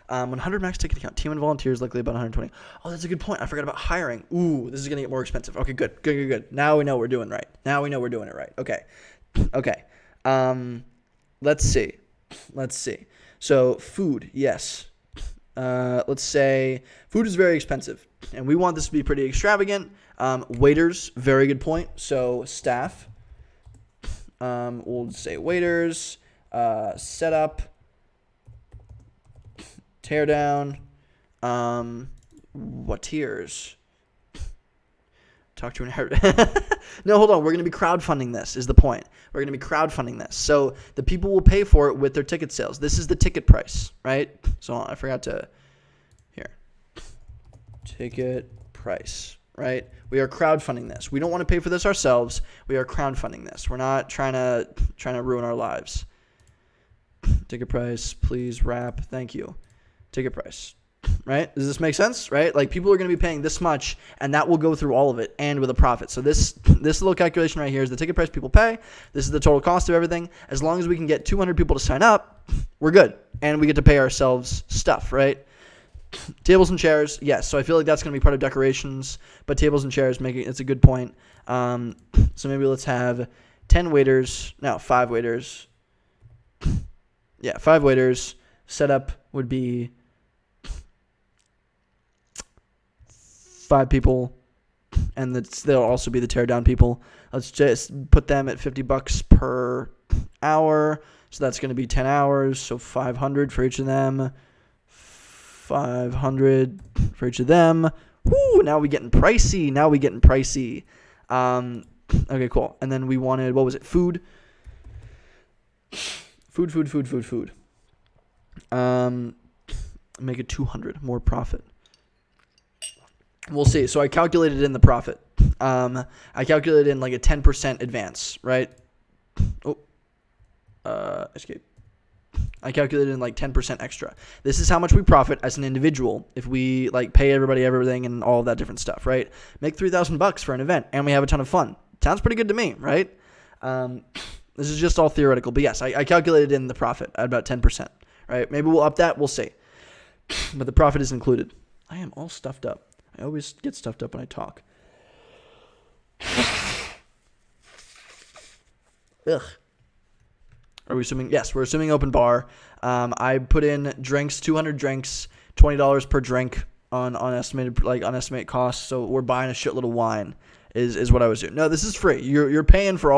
100 max ticket count. Team and volunteers, likely about 120. Oh, that's a good point. I forgot about hiring. Ooh, this is going to get more expensive. Okay, good. Now we know we're doing right. Okay. Let's see. So food, yes. Let's say food is very expensive, and we want this to be pretty extravagant. Waiters, very good point. So staff, we'll say waiters, setup, tear down, what tiers? Talk to an No, hold on. We're going to be crowdfunding this is the point. We're going to be crowdfunding this. So the people will pay for it with their ticket sales. This is the ticket price, right? So I forgot to, here. Ticket price, right? We are crowdfunding this. We don't want to pay for this ourselves. We are crowdfunding this. We're not trying to ruin our lives. Ticket price, please wrap. Thank you. Ticket price. Right? Does this make sense? Right? Like people are going to be paying this much, and that will go through all of it and with a profit. So this little calculation right here is the ticket price people pay. This is the total cost of everything. As long as we can get 200 people to sign up, we're good, and we get to pay ourselves stuff. Right? Tables and chairs, yes. So I feel like that's going to be part of decorations, but tables and chairs it's a good point. So maybe let's have 5 waiters. Yeah, 5 waiters. Setup would be 5 people, and they'll also be the tear down people. Let's just put them at $50 per hour. So that's going to be 10 hours. So 500 for each of them. 500 for each of them. Woo! Now we getting pricey. Okay, cool. And then we wanted, what was it? Food. Make it 200 more profit. We'll see. So I calculated in the profit. I calculated in like a 10% advance, right? Escape. I calculated in like 10% extra. This is how much we profit as an individual if we like pay everybody everything and all of that different stuff, right? Make $3,000 for an event and we have a ton of fun. Sounds pretty good to me, right? This is just all theoretical, but yes, I calculated in the profit at about 10%, right? Maybe we'll up that. We'll see. But the profit is included. I am all stuffed up. I always get stuffed up when I talk. Ugh. Are we assuming? Yes, we're assuming open bar. I put in drinks, 200 drinks, $20 per drink on estimated costs. So we're buying a shitload of wine is what I was doing. No, this is free. You're paying for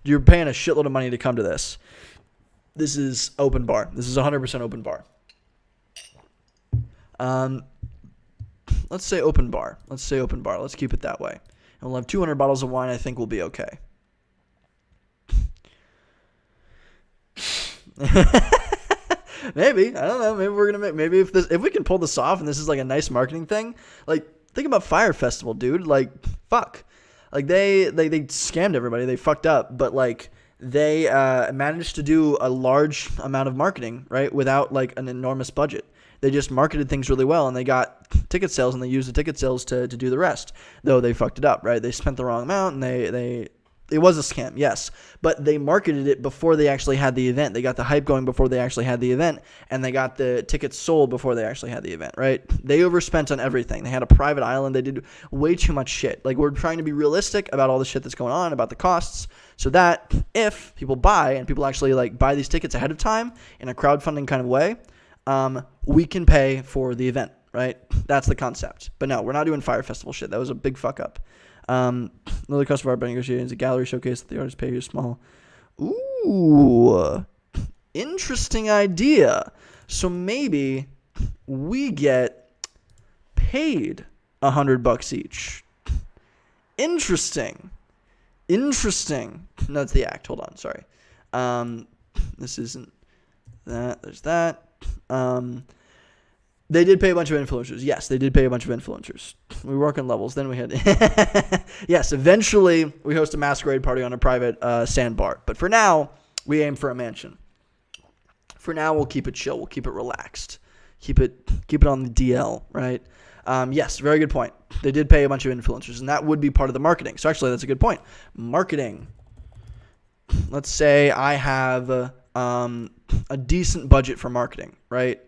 you're paying a shitload of money to come to this. This is open bar. This is 100% open bar. Let's say open bar. Let's keep it that way. And we'll have 200 bottles of wine. I think we'll be okay. Maybe. I don't know. Maybe we're gonna maybe if we can pull this off and this is like a nice marketing thing. Like, think about Fire Festival, dude. Like, fuck. Like they scammed everybody. They fucked up, but like they managed to do a large amount of marketing, right, without like an enormous budget. They just marketed things really well, and they got ticket sales, and they used the ticket sales to do the rest. Though they fucked it up, right? They spent the wrong amount, and it was a scam, yes. But they marketed it before they actually had the event. They got the hype going before they actually had the event, and they got the tickets sold before they actually had the event, right? They overspent on everything. They had a private island. They did way too much shit. Like, we're trying to be realistic about all the shit that's going on, about the costs, so that if people buy, and people actually like buy these tickets ahead of time in a crowdfunding kind of way, we can pay for the event, right? That's the concept. But no, we're not doing Fire Festival shit. That was a big fuck up. Another cost of art by negotiating is a gallery showcase that the artists pay you small. Ooh, interesting idea. So maybe we get paid $100 each. Interesting. No, that's the act. Hold on. Sorry. This isn't that. There's that. They did pay a bunch of influencers. Yes, they did pay a bunch of influencers. We work on levels. Then we had... Yes, eventually we host a masquerade party on a private sandbar. But for now, we aim for a mansion. For now, we'll keep it chill. We'll keep it relaxed. Keep it on the DL, right? Yes, very good point. They did pay a bunch of influencers, and that would be part of the marketing. So actually, that's a good point. Marketing. Let's say I have a decent budget for marketing, right?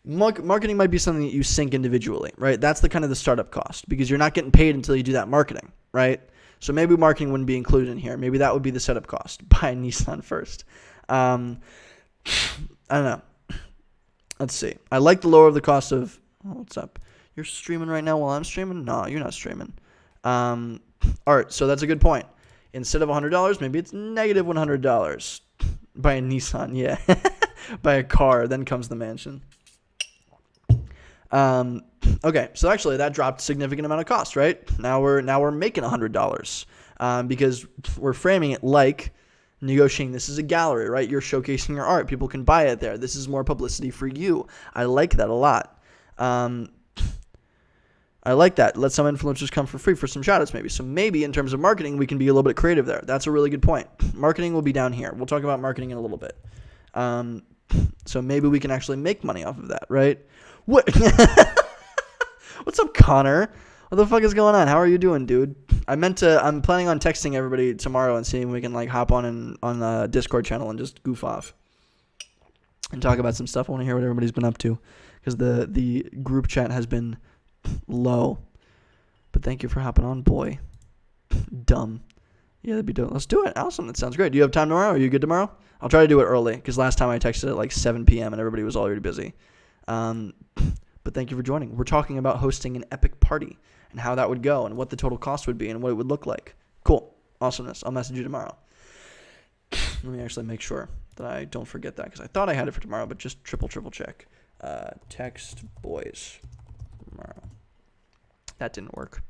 Marketing might be something that you sink individually, right? That's the kind of the startup cost, because you're not getting paid until you do that marketing, right? So maybe marketing wouldn't be included in here. Maybe that would be the setup cost. Buy a Nissan first. I don't know. Let's see. I like the lower of the cost of... Oh, what's up? You're streaming right now while I'm streaming? No, you're not streaming. Art. So that's a good point. Instead of $100, maybe it's negative $100. Buy a Nissan, yeah. Buy a car, then comes the mansion. Okay, so actually that dropped a significant amount of cost, right? Now we're making $100 because we're framing it like negotiating. This is a gallery, right? You're showcasing your art. People can buy it there. This is more publicity for you. I like that a lot. I like that. Let some influencers come for free for some shoutouts maybe. So maybe in terms of marketing, we can be a little bit creative there. That's a really good point. Marketing will be down here. We'll talk about marketing in a little bit. So maybe we can actually make money off of that, right? What? What's up, Connor? What the fuck is going on? How are you doing, dude? I'm planning on texting everybody tomorrow and seeing if we can like hop on the Discord channel and just goof off and talk about some stuff. I want to hear what everybody's been up to, because the group chat has been low. But thank you for hopping on, boy. Dumb. Yeah, that'd be dope. Let's do it. Awesome. That sounds great. Do you have time tomorrow? Are you good tomorrow? I'll try to do it early, because last time I texted at like 7 p.m. and everybody was already busy. But thank you for joining. We're talking about hosting an epic party and how that would go and what the total cost would be and what it would look like. Cool. Awesomeness. I'll message you tomorrow. Let me actually make sure that I don't forget that, because I thought I had it for tomorrow, but just triple check. Text boys tomorrow. That didn't work.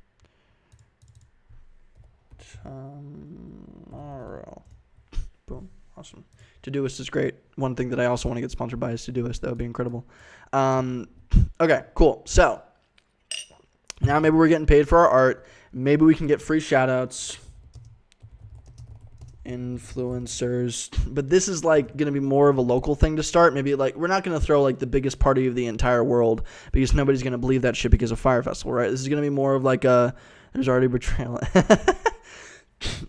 Tomorrow. Boom. Awesome. Todoist is great. One thing that I also want to get sponsored by is Todoist. That would be incredible. Okay, cool. So now maybe we're getting paid for our art. Maybe we can get free shout-outs. influencers, but this is like going to be more of a local thing to start. Maybe like we're not going to throw like the biggest party of the entire world because nobody's going to believe that shit because of Fire Festival, right? This is going to be more of like there's already betrayal.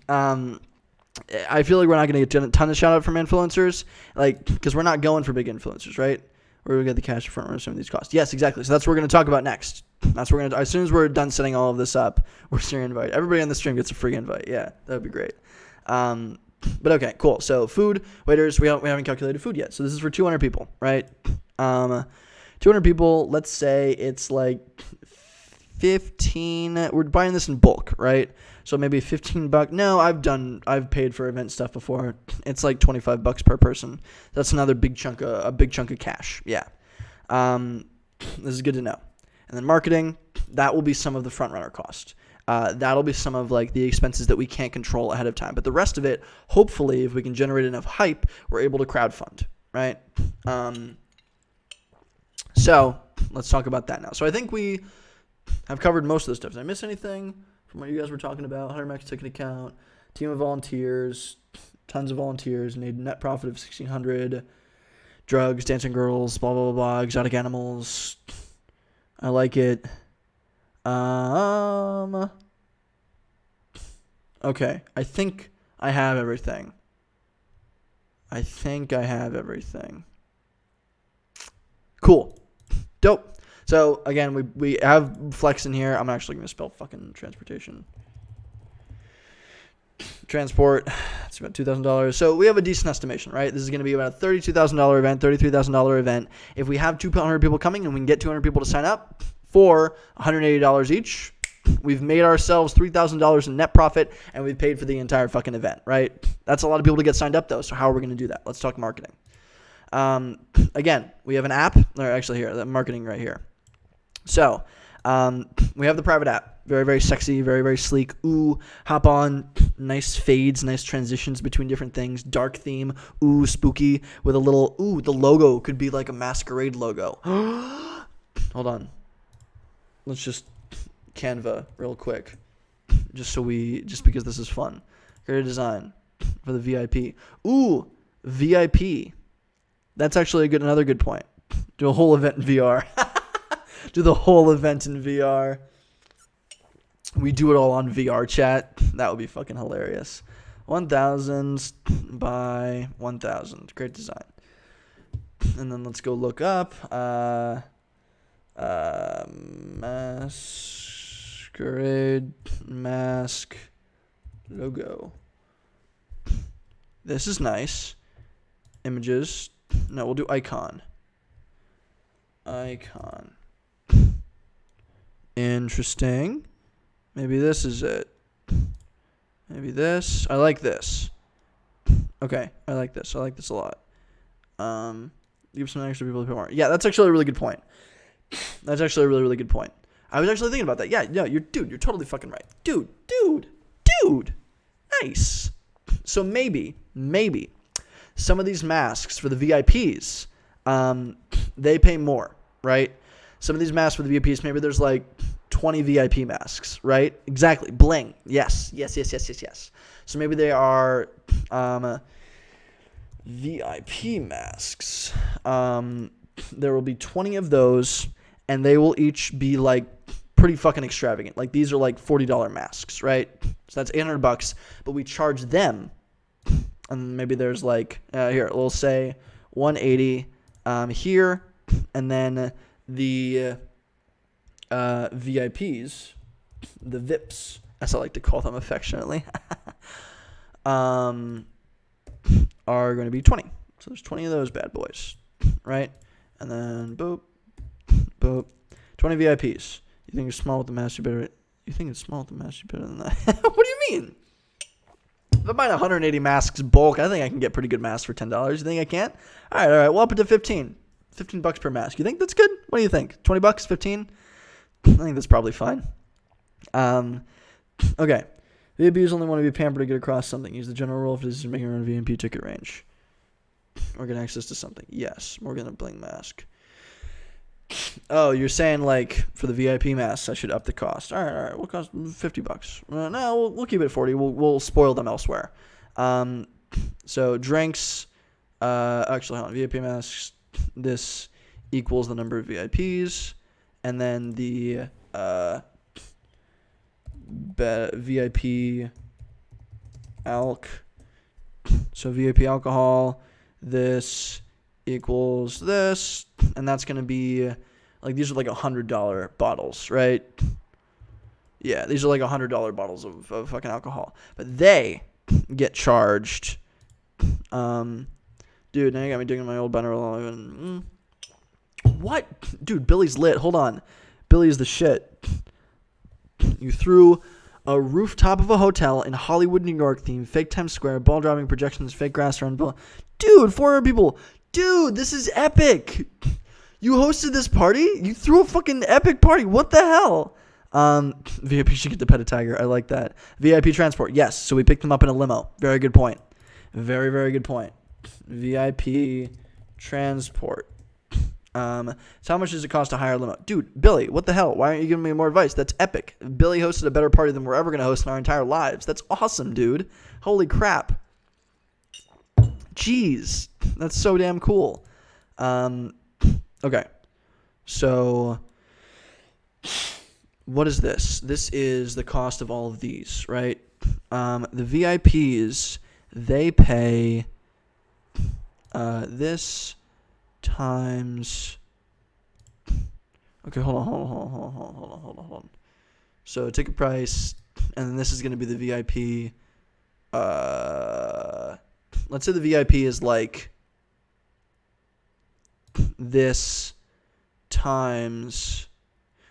I feel like we're not going to get a ton of shout out from influencers, like because we're not going for big influencers, right? Where we get the cash front runner some of these costs. Yes, exactly. So that's what we're going to talk about next. That's what we're going to. As soon as we're done setting all of this up, we're going to invite everybody on the stream gets a free invite. Yeah, that would be great. But okay, cool. So food, waiters, we haven't calculated food yet. So this is for 200 people, right? 200 people, let's say it's like 15, we're buying this in bulk, right? So maybe $15. No, I've paid for event stuff before. It's like $25 per person. That's another big chunk of cash. Yeah. This is good to know. And then marketing, that will be some of the front runner cost. That'll be some of like the expenses that we can't control ahead of time. But the rest of it, hopefully, if we can generate enough hype, we're able to crowdfund, right? So let's talk about that now. So I think we have covered most of the stuff. Did I miss anything from what you guys were talking about? 100 max ticket account, team of volunteers, tons of volunteers, need net profit of 1,600, drugs, dancing girls, blah, blah, blah, blah, exotic animals. I like it. Okay, I think I have everything. Cool. Dope. So, again, we have flex in here. I'm actually going to spell fucking transportation. Transport, it's about $2,000. So we have a decent estimation, right? This is going to be about a $32,000 event, $33,000 event. If we have 200 people coming and we can get 200 people to sign up for $180 each, we've made ourselves $3,000 in net profit, and we've paid for the entire fucking event, right? That's a lot of people to get signed up, though. So how are we going to do that? Let's talk marketing. Again, we have an app. Or actually, here, the marketing right here. So we have the private app. Very, very sexy, very, very sleek. Ooh, hop on. Nice fades, nice transitions between different things. Dark theme. Ooh, spooky with a little. Ooh, the logo could be like a masquerade logo. Hold on. Let's just Canva real quick, just because this is fun. Create a design for the VIP. Ooh, VIP. That's actually another good point. Do a whole event in VR. Do the whole event in VR. We do it all on VR chat. That would be fucking hilarious. 1,000 by 1,000. Great design. And then let's go look up masquerade mask logo. This is nice. Images. No, we'll do icon. Interesting. Maybe this is it. Maybe this. I like this. Okay, I like this. I like this a lot. Give some extra people to pay more. Yeah, that's actually a really good point. That's actually a really, really good point. I was actually thinking about that. Yeah, no, you're totally fucking right. Dude. Nice. So maybe some of these masks for the VIPs, they pay more, right? Some of these masks for the VIPs, maybe there's like 20 VIP masks, right? Exactly. Bling. Yes. So maybe they are VIP masks. There will be 20 of those, and they will each be like pretty fucking extravagant. Like these are like $40 masks, right? So that's $800, but we charge them. And maybe there's like here we'll say 180 here, and then the VIPs, the VIPs, as I like to call them affectionately, are going to be 20. So there's 20 of those bad boys, right? And then boop, 20 VIPs. You think it's small with the mask? You better. You think it's small with the mask? You better than that. What do you mean? If I buy 180 masks bulk, I think I can get pretty good masks for $10. You think I can't? All right. We'll up it to 15. $15 per mask. You think that's good? What do you think? $20? 15? I think that's probably fine. Okay. VIPs only want to be pampered to get across something. Use the general rule if this is making your own VIP ticket range. Or get access to something. Yes. More than a bling mask. Oh, you're saying like for the VIP masks, I should up the cost. All right. We'll cost $50. No, we'll keep it at 40. We'll spoil them elsewhere. So drinks, actually, hold on, VIP masks, this equals the number of VIPs, and then the VIP alc, so VIP alcohol, this equals this, and that's going to be, like, these are like $100 bottles, right? Yeah, these are like $100 bottles of fucking alcohol. But they get charged. Dude, now you got me digging my old banner. What? Dude, Billy's lit. Hold on. Billy is the shit. You threw a rooftop of a hotel in Hollywood, New York theme, fake Times Square, ball dropping projections, fake grass around. Dude, 400 people. Dude, this is epic. You hosted this party? You threw a fucking epic party. What the hell? VIP should get to pet a tiger. I like that. VIP transport. Yes. So we picked them up in a limo. Very good point. Very, very good point. VIP transport. So how much does it cost to hire a limo? Dude, Billy, what the hell? Why aren't you giving me more advice? That's epic. Billy hosted a better party than we're ever going to host in our entire lives. That's awesome, dude. Holy crap. Jeez. That's so damn cool. Okay. So what is this? This is the cost of all of these, right? The VIPs, they pay this times. Okay, hold on. So ticket price, and then this is going to be the VIP. Let's say the VIP is like this times.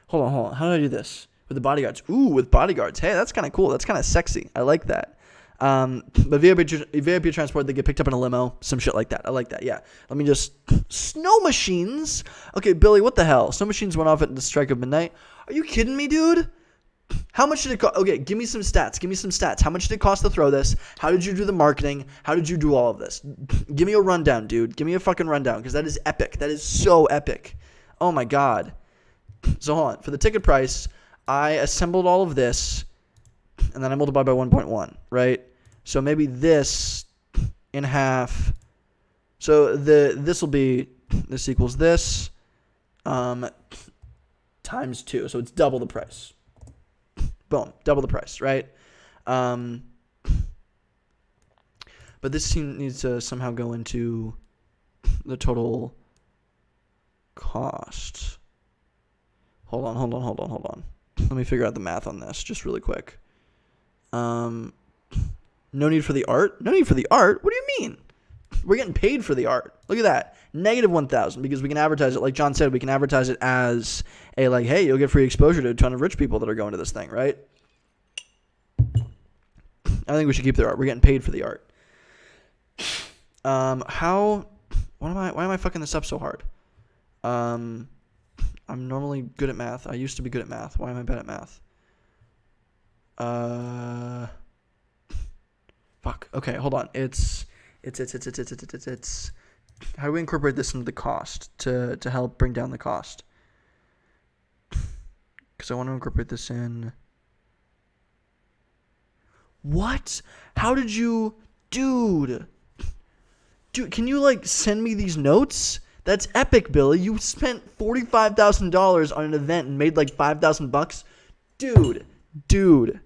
Hold on. How do I do this? With the bodyguards. Ooh, with bodyguards. Hey, that's kind of cool. That's kind of sexy. I like that. But VIP transport, they get picked up in a limo. Some shit like that. I like that. Yeah. Let me just. Snow machines? Okay, Billy, what the hell? Snow machines went off at the strike of midnight. Are you kidding me, dude? How much did it cost? Okay, give me some stats. How much did it cost to throw this? How did you do the marketing? How did you do all of this? Give me a rundown, dude. Give me a fucking rundown, because that is epic. That is so epic. Oh, my God. So, hold on. For the ticket price, I assembled all of this, and then I multiplied by 1.1, right? So, maybe this in half. So, this equals this times 2. So, it's double the price. Boom. Double the price, right? But this needs to somehow go into the total cost. Hold on. Let me figure out the math on this just really quick. No need for the art? No need for the art? What do you mean? We're getting paid for the art. Look at that. Negative 1,000, because we can advertise it. Like John said, we can advertise it as a, like, hey, you'll get free exposure to a ton of rich people that are going to this thing, right? I think we should keep the art. We're getting paid for the art. Why am I fucking this up so hard? I'm normally good at math. I used to be good at math. Why am I bad at math? Fuck. Okay, hold on. It's how do we incorporate this into the cost to help bring down the cost? Because I want to incorporate this in. What? How did you, dude? Can you like send me these notes? That's epic, Billy. You spent $45,000 on an event and made like $5,000. Dude.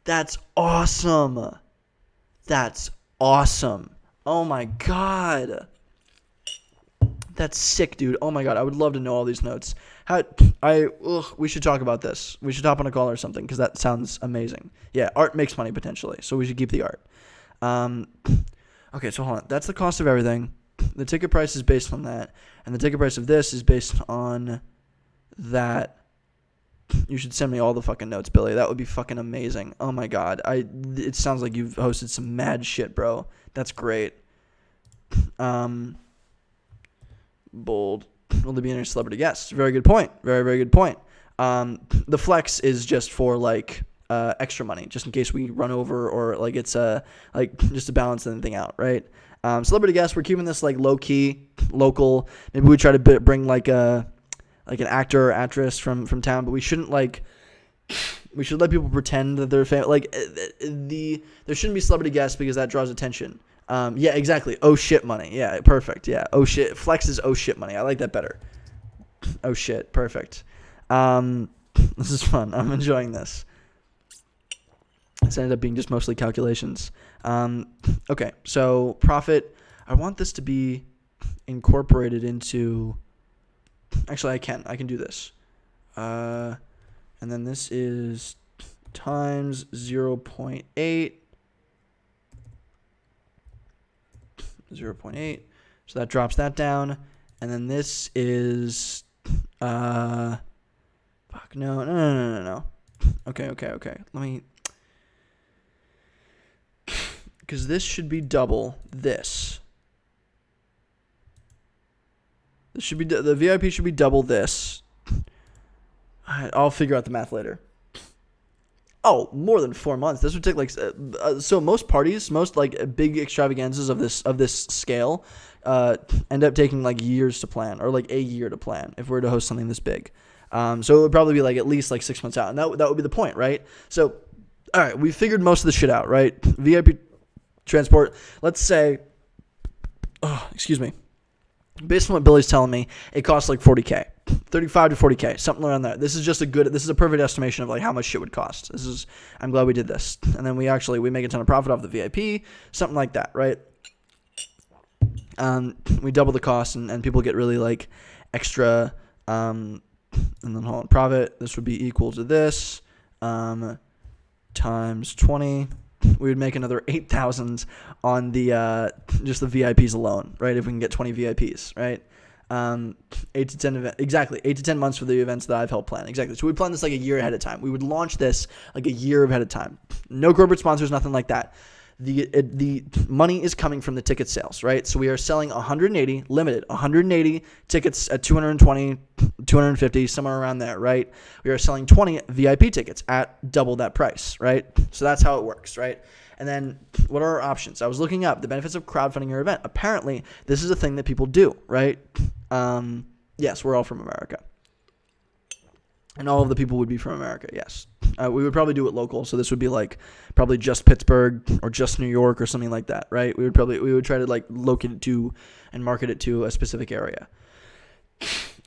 That's awesome. That's awesome. Oh my God. That's sick, dude. Oh my God. I would love to know all these notes. We should talk about this. We should hop on a call or something, because that sounds amazing. Yeah, art makes money potentially, so we should keep the art. Okay, so hold on. That's the cost of everything. The ticket price is based on that, and the ticket price of this is based on that. You should send me all the fucking notes, Billy. That would be fucking amazing. Oh my God. It sounds like you've hosted some mad shit, bro. That's great. Bold. Will there be any celebrity guests? Very good point. Very, very good point. The flex is just for like extra money, just in case we run over, or like it's like just to balance anything out, right? Celebrity guests, we're keeping this like low key, local. Maybe we try to bring like an actor or actress from town, but we shouldn't like We should let people pretend that they're like there shouldn't be celebrity guests because that draws attention. Yeah, exactly. Oh shit money. Yeah, perfect. Yeah. Oh shit. Flex is oh shit money. I like that better. Oh shit. Perfect. This is fun. I'm enjoying this. This ended up being just mostly calculations. Okay, so profit. I want this to be incorporated into. Actually, I can do this. And then this is times 0.8. 0.8. So that drops that down. And then this is fuck no. Okay. Let me, because this should be double this. This should be the VIP should be double this. I'll figure out the math later. Oh, more than 4 months. This would take like so most parties, most like big extravaganzas of this scale, end up taking like years to plan, or like a year to plan if we were to host something this big. So it would probably be like at least like 6 months out, and that would be the point, right? So, all right, we figured most of the shit out, right? VIP transport. Let's say, excuse me. Based on what Billy's telling me, it costs like $40K, $35 to $40K, something around there. This is a perfect estimation of like how much shit would cost. I'm glad we did this. And then we make a ton of profit off the VIP, something like that, right? We double the cost and people get really like extra, and then hold on, profit. This would be equal to this, times 20. We would make another 8,000 on the just the VIPs alone, right? If we can get 20 VIPs, right? 8 to 10 events, exactly. 8 to 10 months for the events that I've helped plan, exactly. So we plan this like a year ahead of time. We would launch this like a year ahead of time. No corporate sponsors, nothing like that. The money is coming from the ticket sales, right? So we are selling 180 tickets at 220, 250, somewhere around there, right? We are selling 20 VIP tickets at double that price, right? So that's how it works, right? And then what are our options? I was looking up the benefits of crowdfunding your event. Apparently, this is a thing that people do, right? Yes, we're all from America. And all of the people would be from America, yes. We would probably do it local, so this would be like probably just Pittsburgh or just New York or something like that, right? We would try to like locate it to and market it to a specific area.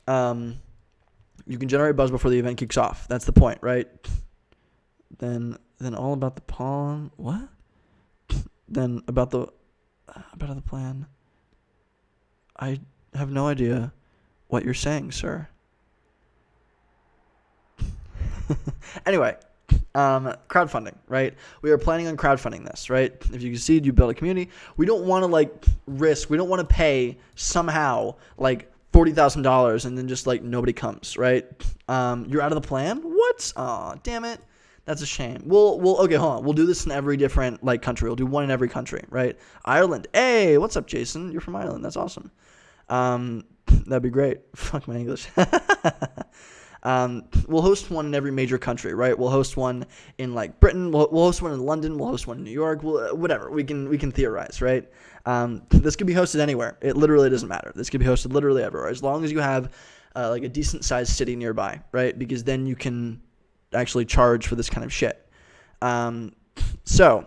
You can generate buzz before the event kicks off. That's the point, right? Then all about the pawn. What? Then about the plan. I have no idea what you're saying, sir. Anyway, crowdfunding, right? We are planning on crowdfunding this, right? If you succeed, you build a community. We don't want to like risk. We don't want to pay somehow like $40,000 and then just like nobody comes, right? You're out of the plan. What? Oh, damn it. That's a shame. Okay, hold on. We'll do this in every different like country. We'll do one in every country, right? Ireland. Hey, what's up, Jason? You're from Ireland. That's awesome. That'd be great. Fuck my English. We'll host one in every major country, right? We'll host one in like Britain. We'll host one in London. We'll host one in New York. Whatever. We can theorize, right? This could be hosted anywhere. It literally doesn't matter. This could be hosted literally everywhere, as long as you have like a decent sized city nearby, right? Because then you can actually charge for this kind of shit. So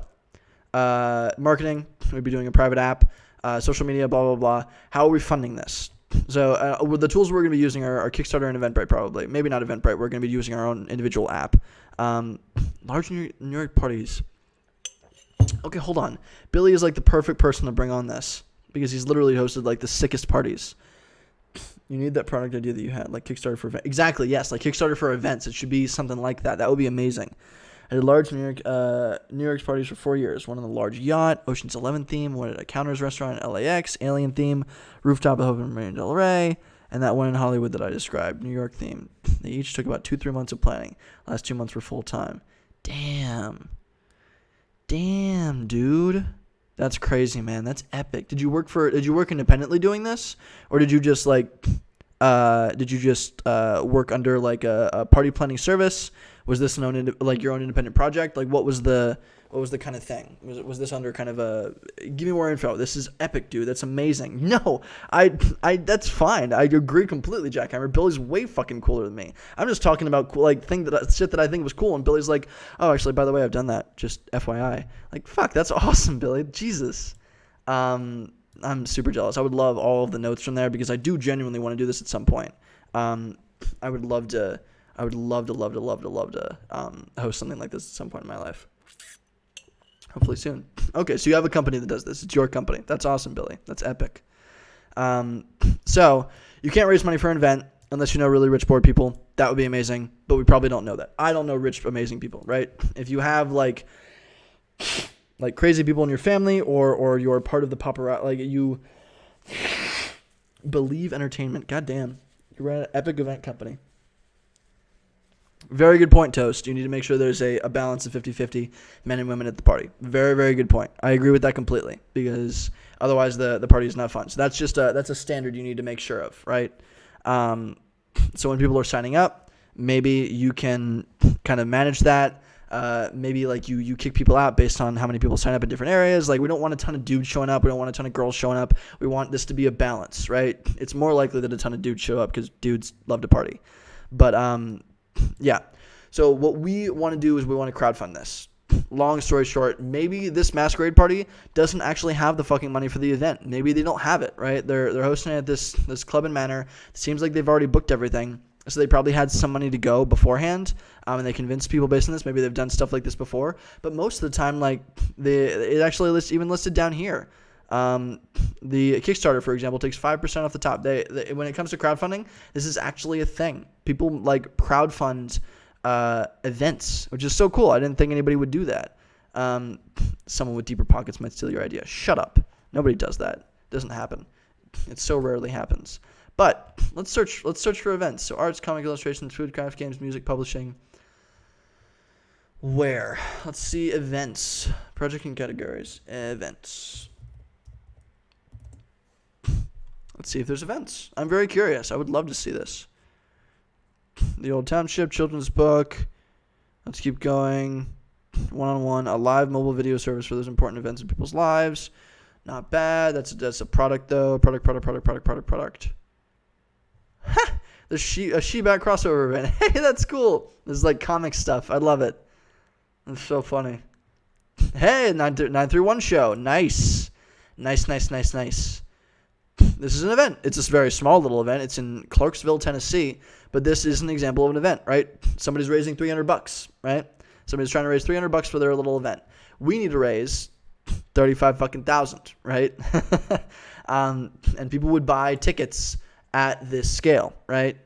marketing. We'd be doing a private app, social media, blah blah blah. How are we funding this? So the tools we're going to be using are Kickstarter and Eventbrite, probably. Maybe not Eventbrite. We're going to be using our own individual app. Large New York parties. Okay, hold on. Billy is like the perfect person to bring on this because he's literally hosted like the sickest parties. You need that product idea that you had, like Kickstarter for events. Exactly, yes, like Kickstarter for events. It should be something like that. That would be amazing. I did large New York's parties for 4 years. One on the large yacht, Ocean's 11 theme, one at a Counters restaurant at LAX, Alien theme, rooftop at Hope and Marina Del Rey, and that one in Hollywood that I described, New York theme. They each took about 2-3 months of planning. Last 2 months were full time. Damn, dude. That's crazy, man. That's epic. Did you work independently doing this, or did you just like work under like a party planning service? Was this like your own independent project? Like what was the kind of thing? Was this under kind of a, give me more info. This is epic, dude. That's amazing. No, I that's fine. I agree completely, Jackhammer. Billy's way fucking cooler than me. I'm just talking about cool, like shit that I think was cool, and Billy's like, oh, actually, by the way, I've done that. Just FYI. Like, fuck, that's awesome, Billy. Jesus. I'm super jealous. I would love all of the notes from there because I do genuinely want to do this at some point. I would love to host something like this at some point in my life. Hopefully soon. Okay, so you have a company that does this. It's your company. That's awesome, Billy. That's epic. So you can't raise money for an event unless you know really rich, bored people. That would be amazing, but we probably don't know that. I don't know rich, amazing people, right? If you have like crazy people in your family or you're part of the paparazzi, like you believe entertainment. Goddamn. You run an epic event company. Very good point, Toast. You need to make sure there's a balance of 50-50 men and women at the party. Very, very good point. I agree with that completely because otherwise the party is not fun. So that's just that's a standard you need to make sure of, right? So when people are signing up, maybe you can kind of manage that. Maybe like you kick people out based on how many people sign up in different areas. Like we don't want a ton of dudes showing up. We don't want a ton of girls showing up. We want this to be a balance, right? It's more likely that a ton of dudes show up because dudes love to party. But yeah. So what we want to do is we want to crowdfund this. Long story short, maybe this masquerade party doesn't actually have the fucking money for the event. Maybe they don't have it, right? They're hosting it at this club and manor. It seems like they've already booked everything. So they probably had some money to go beforehand, and they convinced people based on this. Maybe they've done stuff like this before. But most of the time, like it actually listed down here. The Kickstarter, for example, takes 5% off the top. They when it comes to crowdfunding, this is actually a thing. People like crowdfund events, which is so cool. I didn't think anybody would do that. Someone with deeper pockets might steal your idea. Shut up. Nobody does that. It doesn't happen. It so rarely happens. But let's search for events. So arts, comic illustrations, food, craft, games, music, publishing. Where? Let's see events. Project and categories. Events. Let's see if there's events. I'm very curious. I would love to see this. The Old Township, children's book. Let's keep going. One-on-one, a live mobile video service for those important events in people's lives. Not bad. That's a product though. Product. Ha! There's a She-Bat crossover event. Hey, that's cool. This is like comic stuff. I love it. That's so funny. Hey, 931 show. Nice. Nice. This is an event. It's a very small little event. It's in Clarksville, Tennessee, but this is an example of an event, right? Somebody's raising $300, right? Somebody's trying to raise $300 for their little event. We need to raise 35,000, right? And people would buy tickets at this scale, right?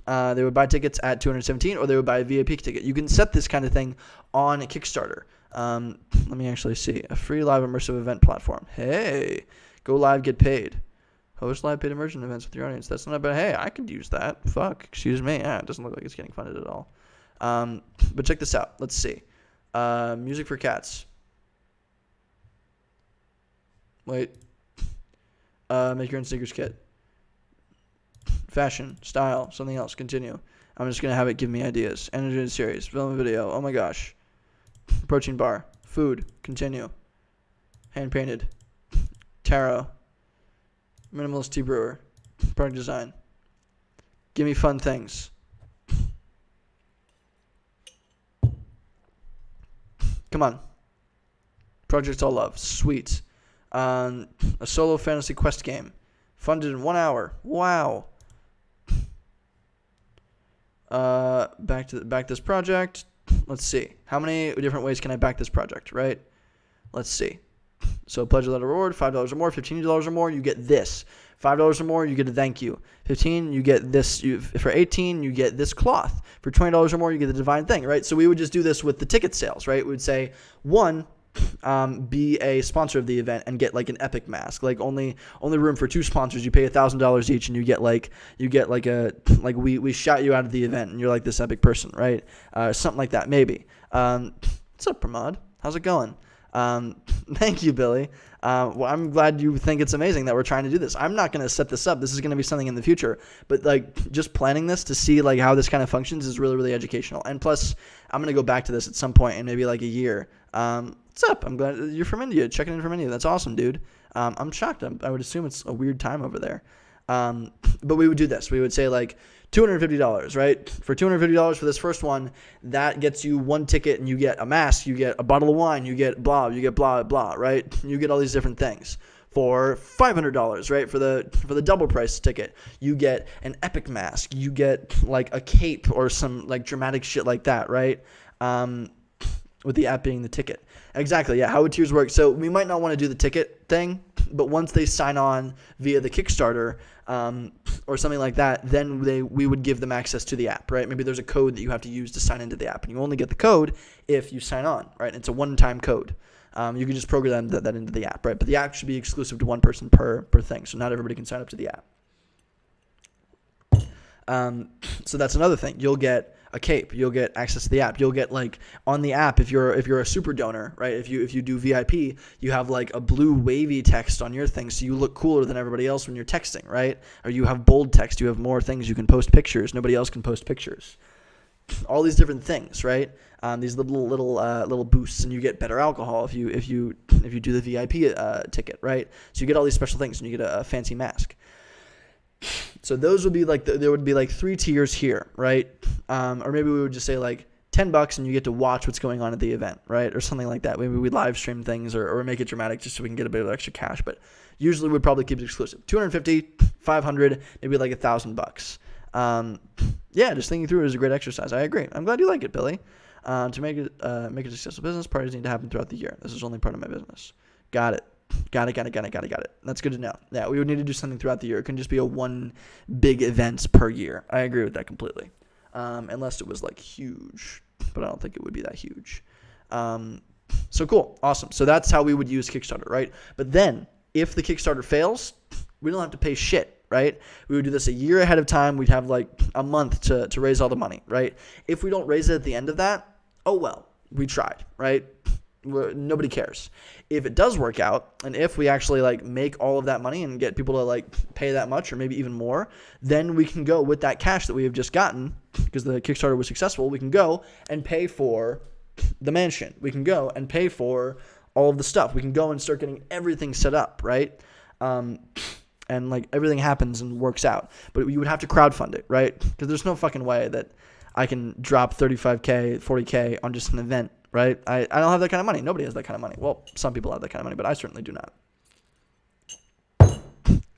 They would buy tickets at 217, or they would buy a VIP ticket. You can set this kind of thing on Kickstarter. Let me actually see. A free live immersive event platform. Hey, go live, get paid. Host live paid immersion events with your audience. That's not bad. Hey, I could use that. Fuck. Excuse me. Yeah, it doesn't look like it's getting funded at all. But check this out. Let's see. Music for cats. Wait. Make your own sneakers kit. Fashion, style, something else. Continue. I'm just going to have it give me ideas. Animated series, film and video. Oh my gosh. Protein bar. Food. Continue. Hand painted. Tarot. Minimalist tea brewer. Product design. Give me fun things. Come on. Projects I'll love. Sweet. A solo fantasy quest game. Funded in 1 hour. Wow. Back this project. Let's see. How many different ways can I back this project, right? Let's see. So pledge a letter reward, $5 or more, $15 or more, you get this. $5 or more, you get a thank you. 15, you get this. For 18, you get this cloth. For $20 or more, you get the divine thing, right? So we would just do this with the ticket sales, right? We would say, one, be a sponsor of the event and get like an epic mask. Like only room for 2 sponsors. You pay $1,000 each, and you get we shout you out of the event, and you're like this epic person, right? Something like that, maybe. What's up, Pramod? How's it going? Thank you, Billy. Well, I'm glad you think it's amazing that we're trying to do this. I'm not going to set this up. This is going to be something in the future. But like just planning this to see like how this kind of functions is really, really educational. And plus, I'm going to go back to this at some point in maybe like a year. What's up? I'm glad you're from India. Checking in from India. That's awesome, dude. I'm shocked. I would assume it's a weird time over there. But we would do this. We would say like $250, right? For $250 for this first one, that gets you one ticket and you get a mask, you get a bottle of wine, you get blah, blah, right? You get all these different things. For $500, right? For the double price ticket, you get an epic mask, you get like a cape or some like dramatic shit like that, right? With the app being the ticket. Exactly, yeah. How would tiers work? So we might not want to do the ticket thing, but once they sign on via the Kickstarter or something like that, then we would give them access to the app, right? Maybe there's a code that you have to use to sign into the app, and you only get the code if you sign on, right? It's a one-time code. You can just program that into the app, right? But the app should be exclusive to one person per thing, so not everybody can sign up to the app. So that's another thing. You'll get a cape. You'll get access to the app. You'll get like on the app if you're a super donor, right? If you do VIP, you have like a blue wavy text on your thing, so you look cooler than everybody else when you're texting, right? Or you have bold text. You have more things. You can post pictures. Nobody else can post pictures. All these different things, right? These little boosts, and you get better alcohol if you do the VIP ticket, right? So you get all these special things, and you get a fancy mask. So those would be like there would be like 3 tiers here, right? Or maybe we would just say like $10 and you get to watch what's going on at the event, right? Or something like that. Maybe we live stream things or make it dramatic just so we can get a bit of extra cash. But usually we'd probably keep it exclusive. $250, $500, maybe like $1,000. Yeah, just thinking through it is a great exercise. I agree. I'm glad you like it, Billy. To make it a successful business, parties need to happen throughout the year. This is only part of my business. Got it. Got it. That's good to know. Yeah, we would need to do something throughout the year. It couldn't just be a one big event per year. I agree with that completely. Unless it was like huge, but I don't think it would be that huge. So cool. Awesome. So that's how we would use Kickstarter, right? But then if the Kickstarter fails, we don't have to pay shit, right? We would do this a year ahead of time. We'd have like a month to raise all the money, right? If we don't raise it at the end of that, oh well, we tried, right? Nobody cares. If it does work out, and if we actually like make all of that money and get people to like pay that much or maybe even more, then we can go with that cash that we have just gotten because the Kickstarter was successful. We can go and pay for the mansion. We can go and pay for all of the stuff. We can go and start getting everything set up, right? And like everything happens and works out. But you would have to crowdfund it, right? Because there's no fucking way that I can drop $35K, $40K on just an event. Right? I don't have that kind of money. Nobody has that kind of money. Well, some people have that kind of money, but I certainly do not.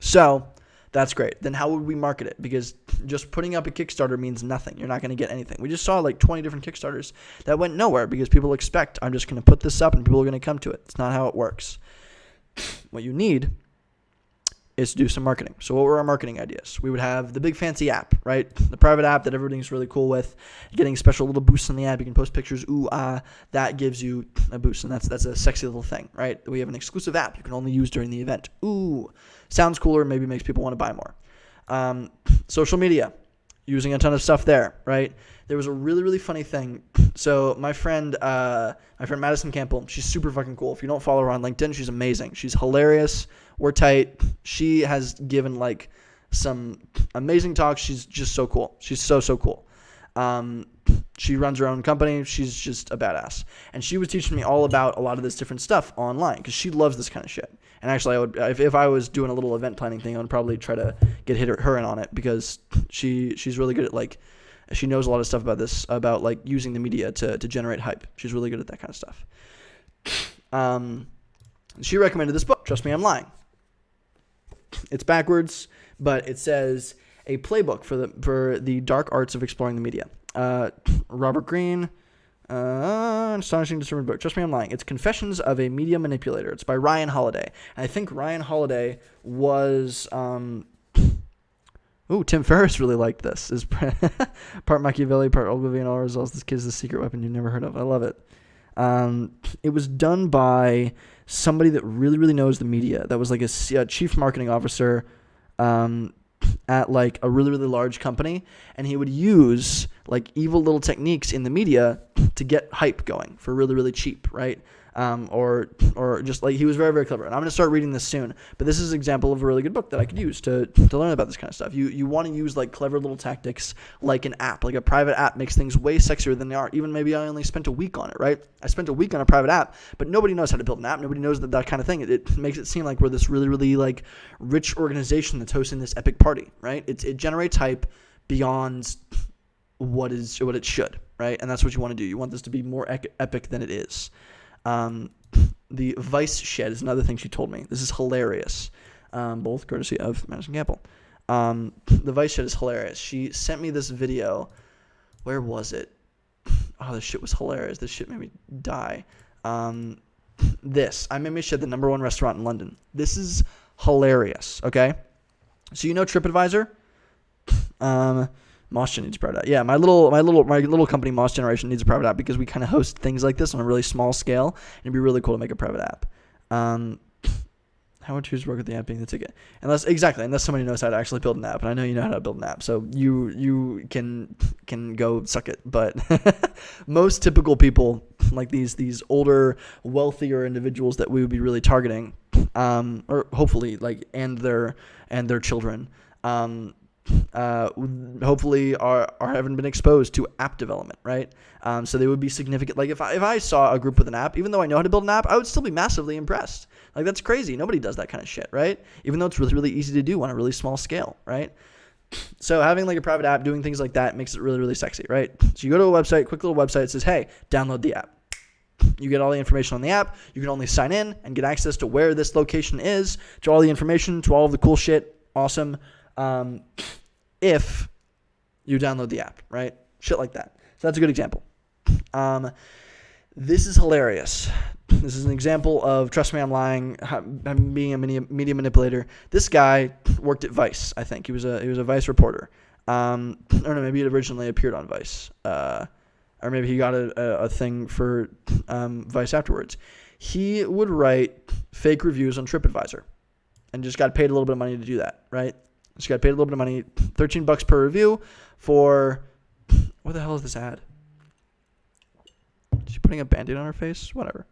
So that's great. Then how would we market it? Because just putting up a Kickstarter means nothing. You're not going to get anything. We just saw like 20 different Kickstarters that went nowhere because people expect I'm just going to put this up and people are going to come to it. It's not how it works. What you need is to do some marketing. So what were our marketing ideas? We would have the big fancy app, right? The private app that everything's really cool with, getting special little boosts on the app. You can post pictures, that gives you a boost, and that's a sexy little thing, right? We have an exclusive app you can only use during the event. Sounds cooler, maybe makes people want to buy more. Social media, using a ton of stuff there, right? There was a really, really funny thing. So my friend Madison Campbell, she's super fucking cool. If you don't follow her on LinkedIn, she's amazing. She's hilarious. We're tight. She has given like some amazing talks. She's just so cool. She's so cool. She runs her own company. She's just a badass. And she was teaching me all about a lot of this different stuff online because she loves this kind of shit. And actually, I would, if I was doing a little event planning thing, I would probably try to get her in on it because she's really good at like, she knows a lot of stuff about this, about like using the media to generate hype. She's really good at that kind of stuff. She recommended this book, Trust Me, I'm Lying. It's backwards, but it says a playbook for the dark arts of exploring the media. Robert Greene, astonishing discernment book. Trust Me, I'm Lying. It's Confessions of a Media Manipulator. It's by Ryan Holiday. And I think Ryan Holiday was, Tim Ferriss really liked this. Is part Machiavelli, part Ogilvy, and all results. This kid's the secret weapon you've never heard of. I love it. It was done by somebody that really, really knows the media. That was like a chief marketing officer at like a really, really large company. And he would use like evil little techniques in the media to get hype going for really, really cheap, right? or just like he was very, very clever. And I'm going to start reading this soon. But this is an example of a really good book that I could use to learn about this kind of stuff. You want to use like clever little tactics like an app. Like a private app makes things way sexier than they are. Even maybe I only spent a week on it, right? I spent a week on a private app, but nobody knows how to build an app. Nobody knows that kind of thing. It makes it seem like we're this really, really like rich organization that's hosting this epic party, right? It generates hype beyond what it should, right? And that's what you want to do. You want this to be more epic than it is. The Vice Shed is another thing she told me. This is hilarious. Both courtesy of Madison Campbell. The Vice Shed is hilarious. She sent me this video. Where was it? Oh, this shit was hilarious. This shit made me die. I Made Me Shed, the #1 restaurant in London. This is hilarious, okay? So you know TripAdvisor? Moss Gen needs a private app. Yeah, my little company, Moss Generation, needs a private app because we kind of host things like this on a really small scale, and it'd be really cool to make a private app. How would you work with the app being the ticket? Unless somebody knows how to actually build an app, and I know you know how to build an app, so you can go suck it. But most typical people, like these older, wealthier individuals that we would be really targeting, or hopefully like and their children. Hopefully haven't been exposed to app development, right? So they would be significant. Like if I saw a group with an app, even though I know how to build an app, I would still be massively impressed. Like that's crazy. Nobody does that kind of shit, right? Even though it's really, really easy to do on a really small scale, right? So having like a private app doing things like that makes it really, really sexy, right? So you go to a website, quick little website, it says, hey, download the app. You get all the information on the app. You can only sign in and get access to where this location is, to all the information, to all of the cool shit. Awesome. If you download the app, right? Shit like that. So that's a good example. This is hilarious. This is an example of, trust me, I'm lying, I'm being a media manipulator. This guy worked at Vice, I think. He was a Vice reporter. I don't know, maybe it originally appeared on Vice. Or maybe he got a thing for Vice afterwards. He would write fake reviews on TripAdvisor and just got paid a little bit of money to do that, right? Just got paid a little bit of money, $13 per review for, what the hell is this ad? Is she putting a Band-Aid on her face? Whatever.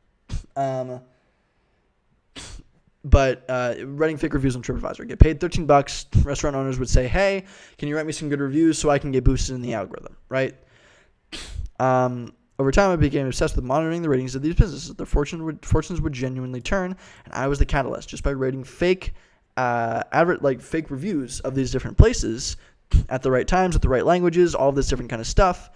But writing fake reviews on TripAdvisor. Get paid $13. Restaurant owners would say, hey, can you write me some good reviews so I can get boosted in the algorithm, right? Over time, I became obsessed with monitoring the ratings of these businesses. Their fortunes would genuinely turn, and I was the catalyst just by rating fake fake reviews of these different places at the right times, with the right languages, all this different kind of stuff.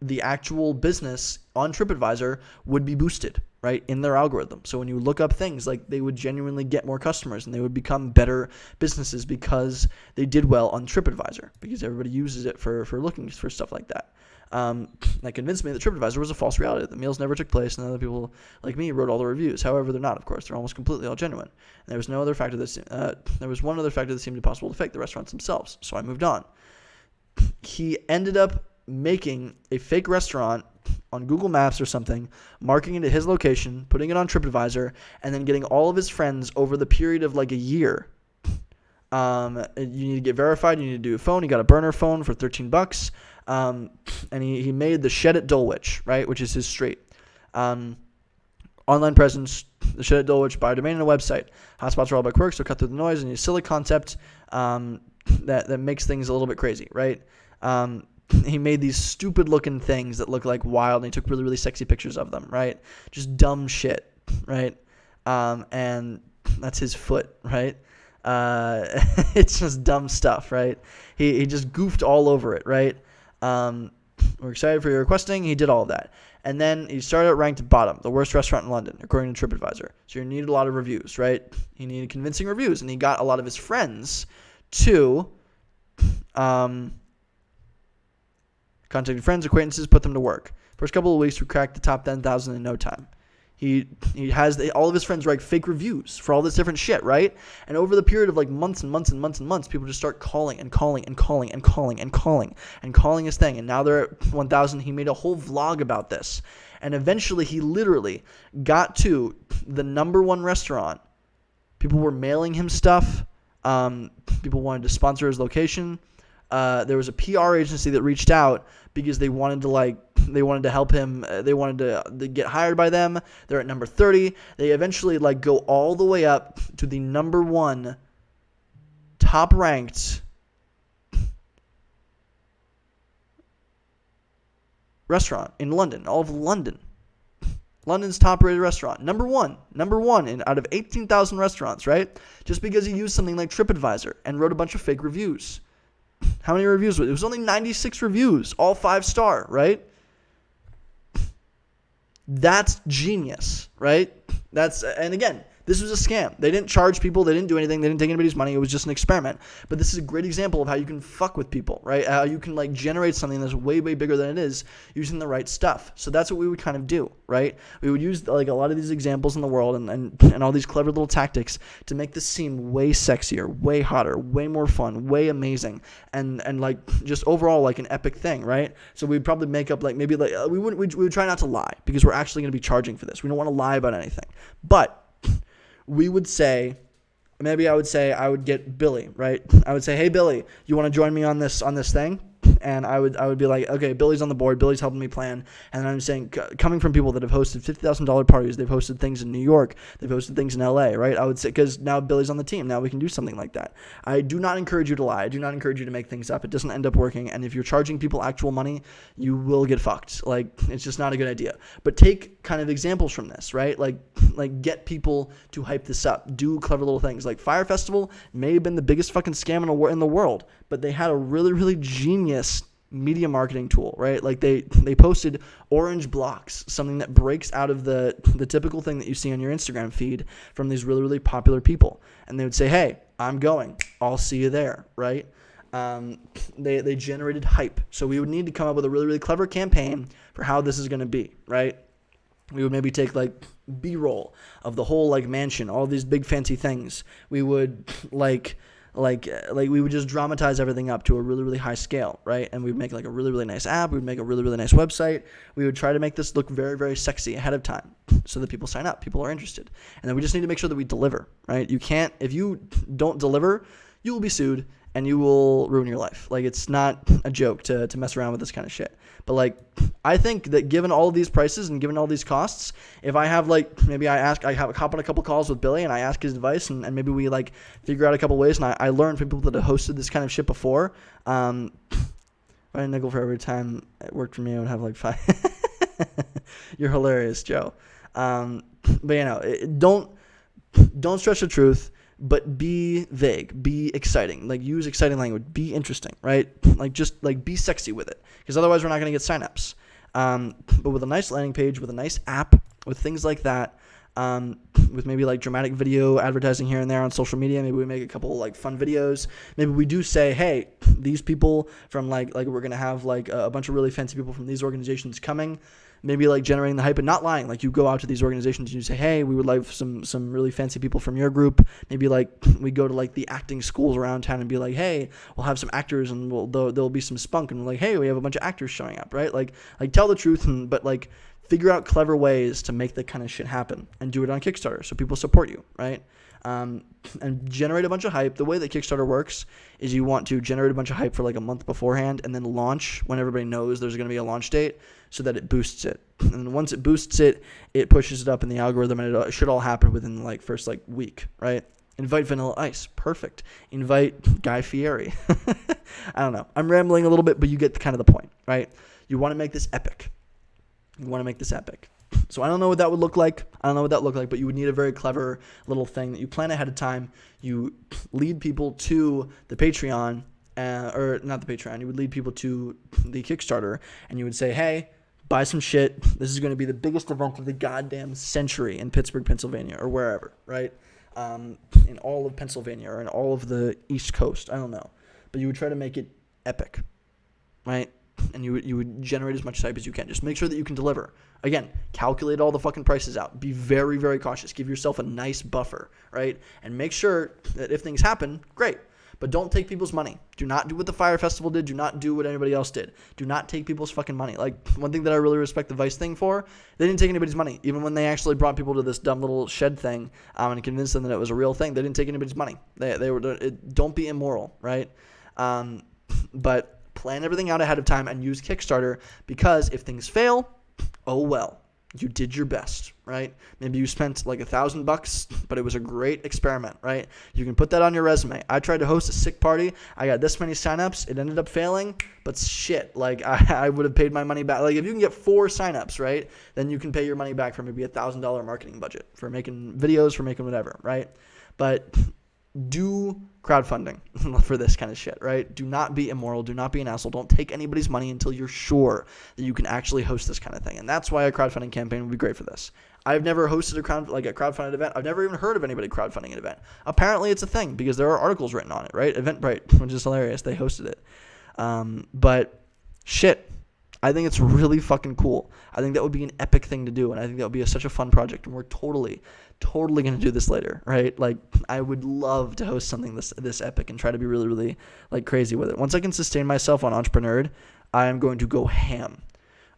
The actual business on TripAdvisor would be boosted, right, in their algorithm. So when you look up things, like they would genuinely get more customers and they would become better businesses because they did well on TripAdvisor, because everybody uses it for looking for stuff like that. That convinced me that TripAdvisor was a false reality. The meals never took place, and other people like me wrote all the reviews. However, they're not, of course. They're almost completely all genuine. And there was one other factor that seemed impossible to fake: the restaurants themselves. So I moved on. He ended up making a fake restaurant on Google Maps or something, marking it to his location, putting it on TripAdvisor, and then getting all of his friends over the period of like a year. You need to get verified. You need to do a phone. He got a burner phone for $13. And he made the Shed at Dulwich, right, which is his street. Online presence, the Shed at Dulwich, buy a domain and a website. Hotspots are all about quirks, so cut through the noise, and a silly concept that makes things a little bit crazy, right? He made these stupid-looking things that look like wild, and he took really, really sexy pictures of them, right? Just dumb shit, right? And that's his foot, right? It's just dumb stuff, right? He just goofed all over it, right? We're excited for your requesting. He did all of that. And then he started ranked bottom, the worst restaurant in London, according to TripAdvisor. So you needed a lot of reviews, right? He needed convincing reviews, and he got a lot of his friends to contacted friends, acquaintances, put them to work. First couple of weeks, we cracked the top 10,000 in no time. He has all of his friends write fake reviews for all this different shit, right? And over the period of like months and months and months and months, people just start calling his thing. And now they're at 1,000. He made a whole vlog about this. And eventually he literally got to the #1 restaurant. People were mailing him stuff. People wanted to sponsor his location. there was a PR agency that reached out because they wanted to help him. They wanted to get hired by them. They're at number 30. They eventually go all the way up to the number 1 top ranked restaurant in London, all of London. London's top-rated restaurant. Number one out of 18,000 restaurants, right? Just because he used something like TripAdvisor and wrote a bunch of fake reviews. How many reviews was it? It was only 96 reviews, all 5-star, right? That's genius, right? And again, this was a scam. They didn't charge people. They didn't do anything. They didn't take anybody's money. It was just an experiment. But this is a great example of how you can fuck with people, right? How you can generate something that's way, way bigger than it is using the right stuff. So that's what we would kind of do, right? We would use a lot of these examples in the world and all these clever little tactics to make this seem way sexier, way hotter, way more fun, way amazing, and just overall an epic thing, right? So we'd probably make up we would try not to lie because we're actually going to be charging for this. We don't want to lie about anything, but we would say, I would get Billy, right? I would say, hey, Billy, you want to join me on this thing? And I would be like, okay, Billy's on the board. Billy's helping me plan. And I'm saying, coming from people that have hosted $50,000 parties, they've hosted things in New York, they've hosted things in LA, right? I would say, because now Billy's on the team. Now we can do something like that. I do not encourage you to lie. I do not encourage you to make things up. It doesn't end up working. And if you're charging people actual money, you will get fucked. It's just not a good idea. But take kind of examples from this, right? Get people to hype this up. Do clever little things. Fire Festival may have been the biggest fucking scam in the world, but they had a really, really genius media marketing tool, right? They posted orange blocks, something that breaks out of the typical thing that you see on your Instagram feed from these really, really popular people. And they would say, hey, I'm going. I'll see you there, right? They generated hype. So we would need to come up with a really, really clever campaign for how this is going to be, right? We would maybe take B-roll of the whole mansion, all these big fancy things. We would we would just dramatize everything up to a really, really high scale, right? And we'd make a really, really nice app. We'd make a really, really nice website. We would try to make this look very, very sexy ahead of time so that people sign up, people are interested. And then we just need to make sure that we deliver, right? If you don't deliver, you will be sued and you will ruin your life. It's not a joke to mess around with this kind of shit. But I think that given all of these prices and given all these costs, if I have maybe I hop on a couple calls with Billy and I ask his advice and maybe we figure out a couple ways and I learn from people that have hosted this kind of shit before. If I had a nickel for every time it worked for me, I would have 5. You're hilarious, Joe. But don't stretch the truth. But be vague, be exciting, use exciting language, be interesting, right? Just be sexy with it, because otherwise we're not going to get signups. But with a nice landing page, with a nice app, with things like that, with maybe dramatic video advertising here and there on social media, maybe we make a couple fun videos. Maybe we do say, hey, these people from we're going to have a bunch of really fancy people from these organizations coming. Maybe generating the hype and not lying. You go out to these organizations and you say, hey, we would like some really fancy people from your group. Maybe we go to the acting schools around town and be like, hey, we'll have some actors and there'll be some spunk and hey, we have a bunch of actors showing up, right? Tell the truth but figure out clever ways to make that kind of shit happen and do it on Kickstarter so people support you, right? And generate a bunch of hype. The way that Kickstarter works is you want to generate a bunch of hype for a month beforehand and then launch when everybody knows there's going to be a launch date so that it boosts it. And once it boosts it, it pushes it up in the algorithm and it should all happen within first week, right? Invite Vanilla Ice. Perfect. Invite Guy Fieri. I don't know. I'm rambling a little bit, but you get kind of the point, right? You want to make this epic. So I don't know what that would look like. But you would need a very clever little thing that you plan ahead of time. You lead people to the Patreon, or not the Patreon. You would lead people to the Kickstarter, and you would say, hey, buy some shit. This is going to be the biggest event of the goddamn century in Pittsburgh, Pennsylvania, or wherever, right? In all of Pennsylvania or in all of the East Coast. I don't know. But you would try to make it epic, right? And you would generate as much hype as you can. Just make sure that you can deliver. Again, calculate all the fucking prices out. Be very, very cautious. Give yourself a nice buffer, right? And make sure that if things happen, great. But don't take people's money. Do not do what the Fire Festival did. Do not do what anybody else did. Do not take people's fucking money. One thing that I really respect the Vice thing for, they didn't take anybody's money. Even when they actually brought people to this dumb little shed thing and convinced them that it was a real thing, they didn't take anybody's money. Don't be immoral, right? But plan everything out ahead of time and use Kickstarter, because if things fail, oh well. You did your best, right? Maybe you spent like $1,000, but it was a great experiment, right? You can put that on your resume. I tried to host a sick party. I got this many signups. It ended up failing, but shit, like I would have paid my money back. Like if you can get 4 signups, right, then you can pay your money back for maybe $1,000 marketing budget for making videos, for making whatever, right? But do crowdfunding for this kind of shit, right? Do not be immoral. Do not be an asshole. Don't take anybody's money until you're sure that you can actually host this kind of thing. And that's why a crowdfunding campaign would be great for this. I've never hosted a crowdfunded event. I've never even heard of anybody crowdfunding an event. Apparently it's a thing because there are articles written on it, right? Eventbrite, which is hilarious. They hosted it. But shit, I think it's really fucking cool. I think that would be an epic thing to do, and I think that would be such a fun project, and we're totally going to do this later, right? Like, I would love to host something this epic and try to be really, really, like, crazy with it. Once I can sustain myself on Entrepreneur, I'm going to go ham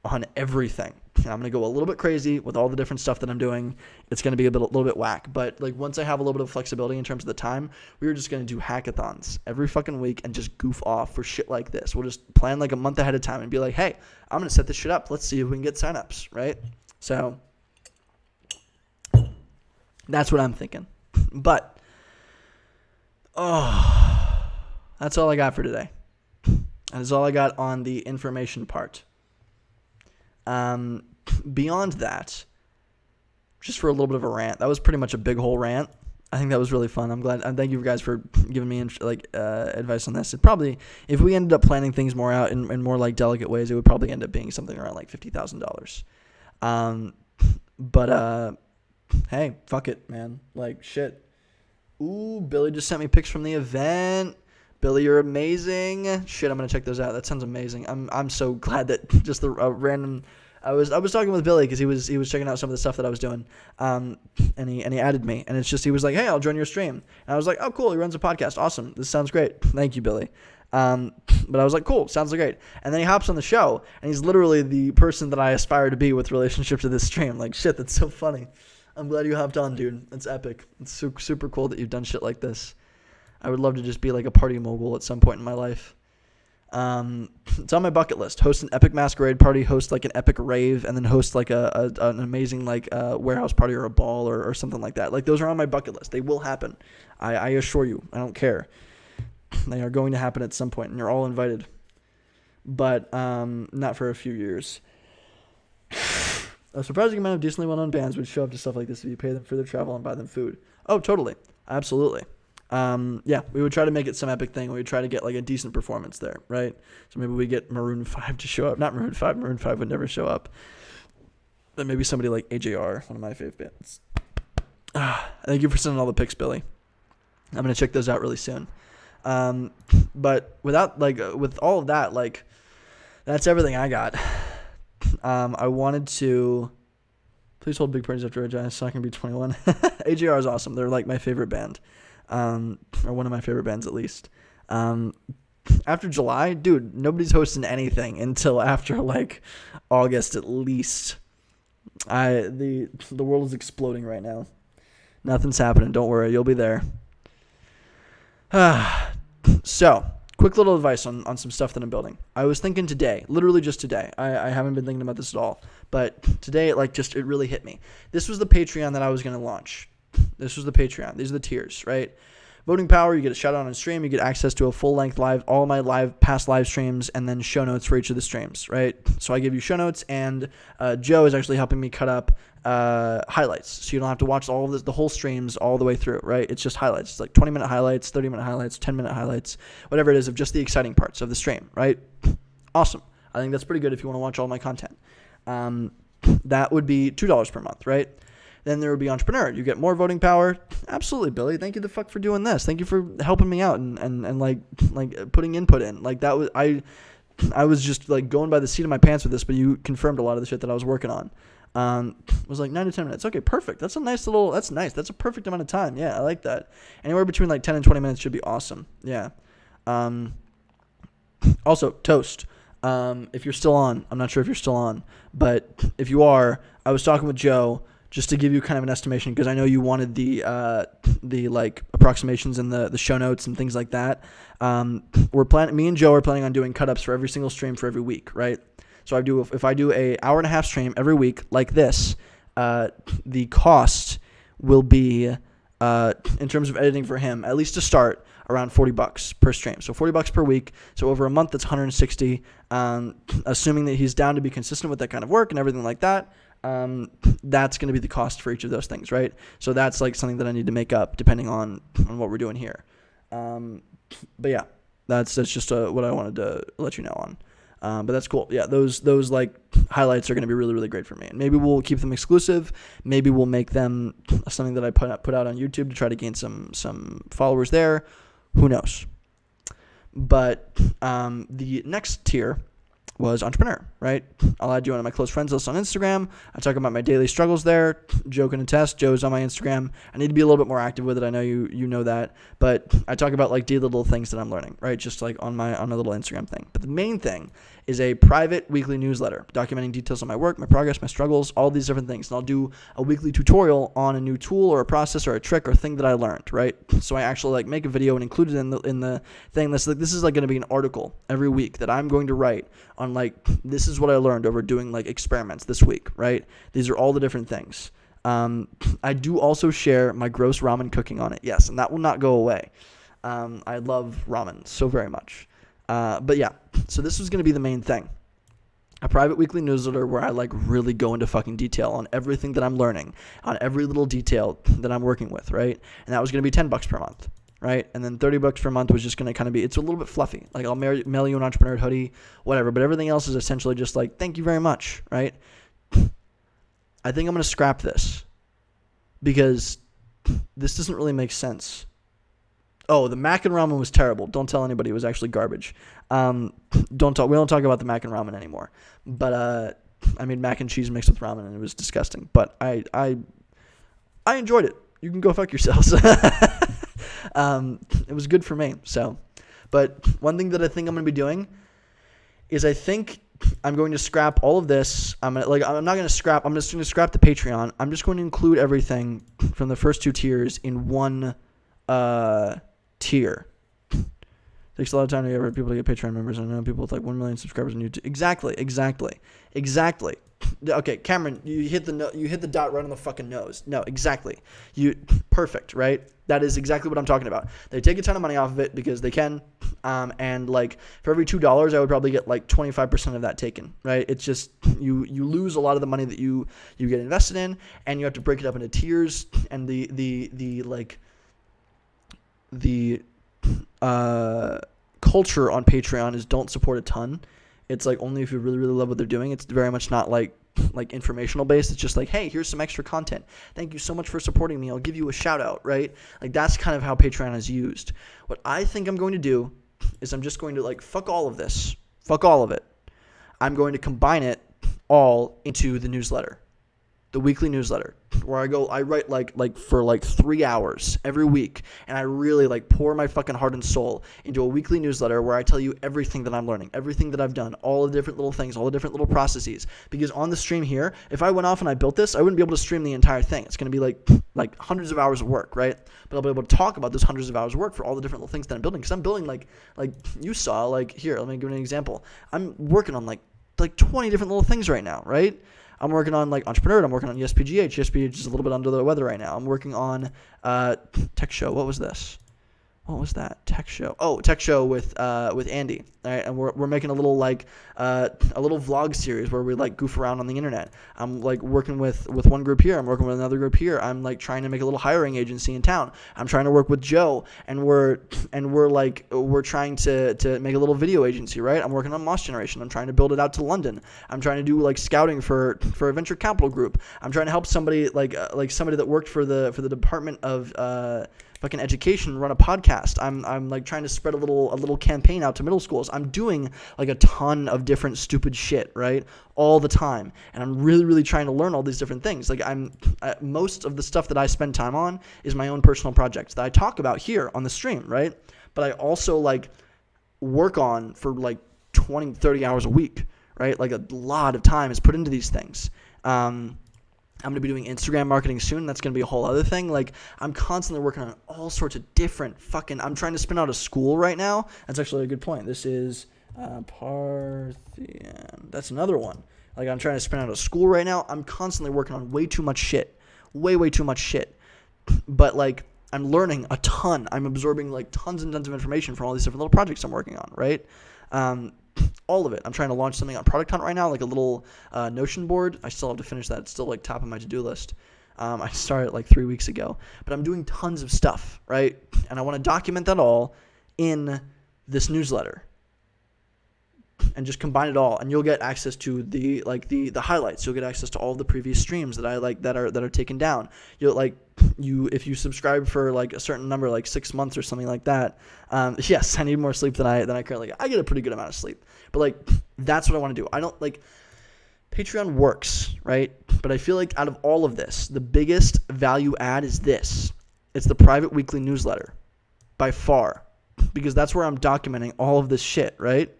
on everything. I'm going to go a little bit crazy with all the different stuff that I'm doing. It's going to be a little bit whack. But like once I have a little bit of flexibility in terms of the time, we are just going to do hackathons every fucking week and just goof off for shit like this. We'll just plan like a month ahead of time and be like, hey, I'm going to set this shit up. Let's see if we can get signups, right? So that's what I'm thinking. But, that's all I got for today. That is all I got on the information part. Beyond that, just for a little bit of a rant, that was pretty much a big whole rant. I think that was really fun. I'm glad. Thank you guys for giving me advice on this. It probably, if we ended up planning things more out in more like delicate ways, it would probably end up being something around like $50,000. But hey, fuck it, man. Like shit. Ooh, Billy just sent me pics from the event. Billy, you're amazing. Shit, I'm gonna check those out. That sounds amazing. I'm so glad that just the random. I was talking with Billy because he was checking out some of the stuff that I was doing, and he added me, and it's just he was like, hey, I'll join your stream, and I was like, oh cool, he runs a podcast, awesome, this sounds great, thank you, Billy. But I was like, cool, sounds great, and then he hops on the show, and he's literally the person that I aspire to be with relationship to this stream. Like shit, that's so funny. I'm glad you hopped on, dude. That's epic. It's super cool that you've done shit like this. I would love to just be like a party mogul at some point in my life. It's on my bucket list. Host an epic masquerade party, host like an epic rave, and then host like an amazing like warehouse party or a ball or something like that. Like those are on my bucket list. They will happen. I assure you. I don't care. They are going to happen at some point, and you're all invited. But not for a few years. A surprising amount of decently well-known bands would show up to stuff like this if you pay them for their travel and buy them food. Oh, totally. Absolutely. Yeah, we would try to make it some epic thing. We would try to get like a decent performance there, right? So maybe we get Maroon 5 to show up. Not Maroon 5. Maroon 5 would never show up. But maybe somebody like AJR, one of my favorite bands. Thank you for sending all the pics, Billy. I'm going to check those out really soon. But with all of that, like, that's everything I got. I wanted to... Please hold big parties after Regina so I can be 21. AJR is awesome. They're like my favorite band. Or one of my favorite bands at least. After July, dude, nobody's hosting anything until after like August at least. The world is exploding right now. Nothing's happening. Don't worry, you'll be there. So, quick little advice on some stuff that I'm building. I was thinking today, literally just today. I haven't been thinking about this at all, but today it really hit me. This was the Patreon that I was going to launch. This was the Patreon. These are the tiers, right? Voting power, you get a shout out on stream, you get access to a full-length all my past live streams, and then show notes for each of the streams, right? So I give you show notes, and Joe is actually helping me cut up highlights, so you don't have to watch all of the whole streams all the way through, right? It's just highlights. It's like 20-minute highlights, 30-minute highlights, 10-minute highlights, whatever it is of just the exciting parts of the stream, right? Awesome. I think that's pretty good if you want to watch all my content. That would be $2 per month, right? Then there would be Entrepreneur. You get more voting power. Absolutely, Billy. Thank you the fuck for doing this. Thank you for helping me out and like putting input in. Like that was I was just like going by the seat of my pants with this, but you confirmed a lot of the shit that I was working on. It was like 9 to 10 minutes. Okay, perfect. That's nice. That's a perfect amount of time. Yeah, I like that. Anywhere between like 10 and 20 minutes should be awesome. Yeah. Also, Toast. If you're still on, I'm not sure if you're still on, but if you are, I was talking with Joe. just to give you kind of an estimation, because I know you wanted the like approximations and the show notes and things like that. Me and Joe are planning on doing cut-ups for every single stream for every week, right? So if I do a hour and a half stream every week like this, the cost will be in terms of editing for him, at least to start, around $40 per stream. So $40 per week. So over a month, that's $160. Assuming that he's down to be consistent with that kind of work and everything like that, that's going to be the cost for each of those things, right? So that's like something that I need to make up depending on what we're doing here. But yeah, that's just what I wanted to let you know on. But that's cool. Yeah, those like highlights are going to be really, really great for me. And maybe we'll keep them exclusive. Maybe we'll make them something that I put out on YouTube to try to gain some followers there. Who knows? But the next tier was entrepreneur, right? I'll add you on my close friends list on Instagram. I talk about my daily struggles there. Joe can attest. Joe's on my Instagram. I need to be a little bit more active with it. I know you know that, but I talk about like daily little things that I'm learning, right? Just like on my little Instagram thing. But the main thing is a private weekly newsletter documenting details on my work, my progress, my struggles, all these different things. And I'll do a weekly tutorial on a new tool or a process or a trick or thing that I learned, right? So I actually like make a video and include it in the thing. This is like going to be an article every week that I'm going to write on like, this is what I learned over doing like experiments this week, right? These are all the different things. I do also share my gross ramen cooking on it. Yes. And that will not go away. I love ramen so very much. But yeah, so this was going to be the main thing. A private weekly newsletter where I like really go into fucking detail on everything that I'm learning, on every little detail that I'm working with, right? And that was going to be $10 per month, right? And then $30 per month was just going to kind of be, it's a little bit fluffy. Like I'll mail you an entrepreneur hoodie, whatever, but everything else is essentially just like, thank you very much, right? I think I'm going to scrap this because this doesn't really make sense. Oh, the mac and ramen was terrible. Don't tell anybody. It was actually garbage. We don't talk about the mac and ramen anymore. But I made mac and cheese mixed with ramen, and it was disgusting. But I enjoyed it. You can go fuck yourselves. It was good for me. So, but one thing that I think I'm going to be doing is I think I'm going to scrap all of this. I'm just going to scrap the Patreon. I'm just going to include everything from the first two tiers in one tier. Takes a lot of time to get people to get Patreon members. I know people with like 1 million subscribers on YouTube. Exactly. Okay, Cameron, you hit the dot right on the fucking nose. No, exactly. Perfect, right? That is exactly what I'm talking about. They take a ton of money off of it because they can, and like for every $2, I would probably get like 25% of that taken, right? It's just you lose a lot of the money that you get invested in, and you have to break it up into tiers, and the culture on Patreon is don't support a ton. It's like only if you really, really love what they're doing. It's very much not like informational based. It's just like, hey, here's some extra content. Thank you so much for supporting me. I'll give you a shout out, right? Like that's kind of how Patreon is used. What I think I'm going to do is I'm just going to like fuck all of this. Fuck all of it. I'm going to combine it all into the newsletter. The weekly newsletter where I write like for like 3 hours every week, and I really like pour my fucking heart and soul into a weekly newsletter where I tell you everything that I'm learning, everything that I've done, all the different little things, all the different little processes. Because on the stream here, if I went off and I built this, I wouldn't be able to stream the entire thing. It's going to be like hundreds of hours of work, right? But I'll be able to talk about those hundreds of hours of work for all the different little things that I'm building. Because I'm building like you saw, like here, let me give you an example. I'm working on like 20 different little things right now, right? I'm working on like Entrepreneur. I'm working on ESPGH. ESPGH is a little bit under the weather right now. I'm working on Tech Show. What was this? What was that? Tech Show. Oh, Tech Show with Andy. All right, and we're making a little a little vlog series where we like goof around on the internet. I'm like working with one group here. I'm working with another group here. I'm like trying to make a little hiring agency in town. I'm trying to work with Joe, and we're trying to make a little video agency, right? I'm working on Moss Generation. I'm trying to build it out to London. I'm trying to do like scouting for a venture capital group. I'm trying to help somebody like somebody that worked for the Department of fucking education run a podcast. I'm like trying to spread a little campaign out to middle schools. I'm doing like a ton of different stupid shit, right? All the time. And I'm really, really trying to learn all these different things. Like most of the stuff that I spend time on is my own personal projects that I talk about here on the stream, right? But I also like work on for like 20, 30 hours a week, right? Like a lot of time is put into these things. I'm going to be doing Instagram marketing soon. That's going to be a whole other thing. Like, I'm constantly working on all sorts of different I'm trying to spin out a school right now. That's actually a good point. This is Parthian. That's another one. Like, I'm trying to spin out a school right now. I'm constantly working on way too much shit. Way too much shit. But, like, I'm learning a ton. I'm absorbing, like, tons and tons of information from all these different little projects I'm working on, right? All of it. I'm trying to launch something on Product Hunt right now, like a little Notion board. I still have to finish that. It's still, like, top of my to-do list. I started, like, 3 weeks ago. But I'm doing tons of stuff, right? And I want to document that all in this newsletter. And just combine it all, and you'll get access to the highlights. You'll get access to all the previous streams that I like that are taken down. If you subscribe for like a certain number, like 6 months or something like that. Yes, I need more sleep than I currently get. I get a pretty good amount of sleep, but like that's what I want to do. I don't like Patreon works, right? But I feel like out of all of this, the biggest value add is this. It's the private weekly newsletter, by far, because that's where I'm documenting all of this shit, right?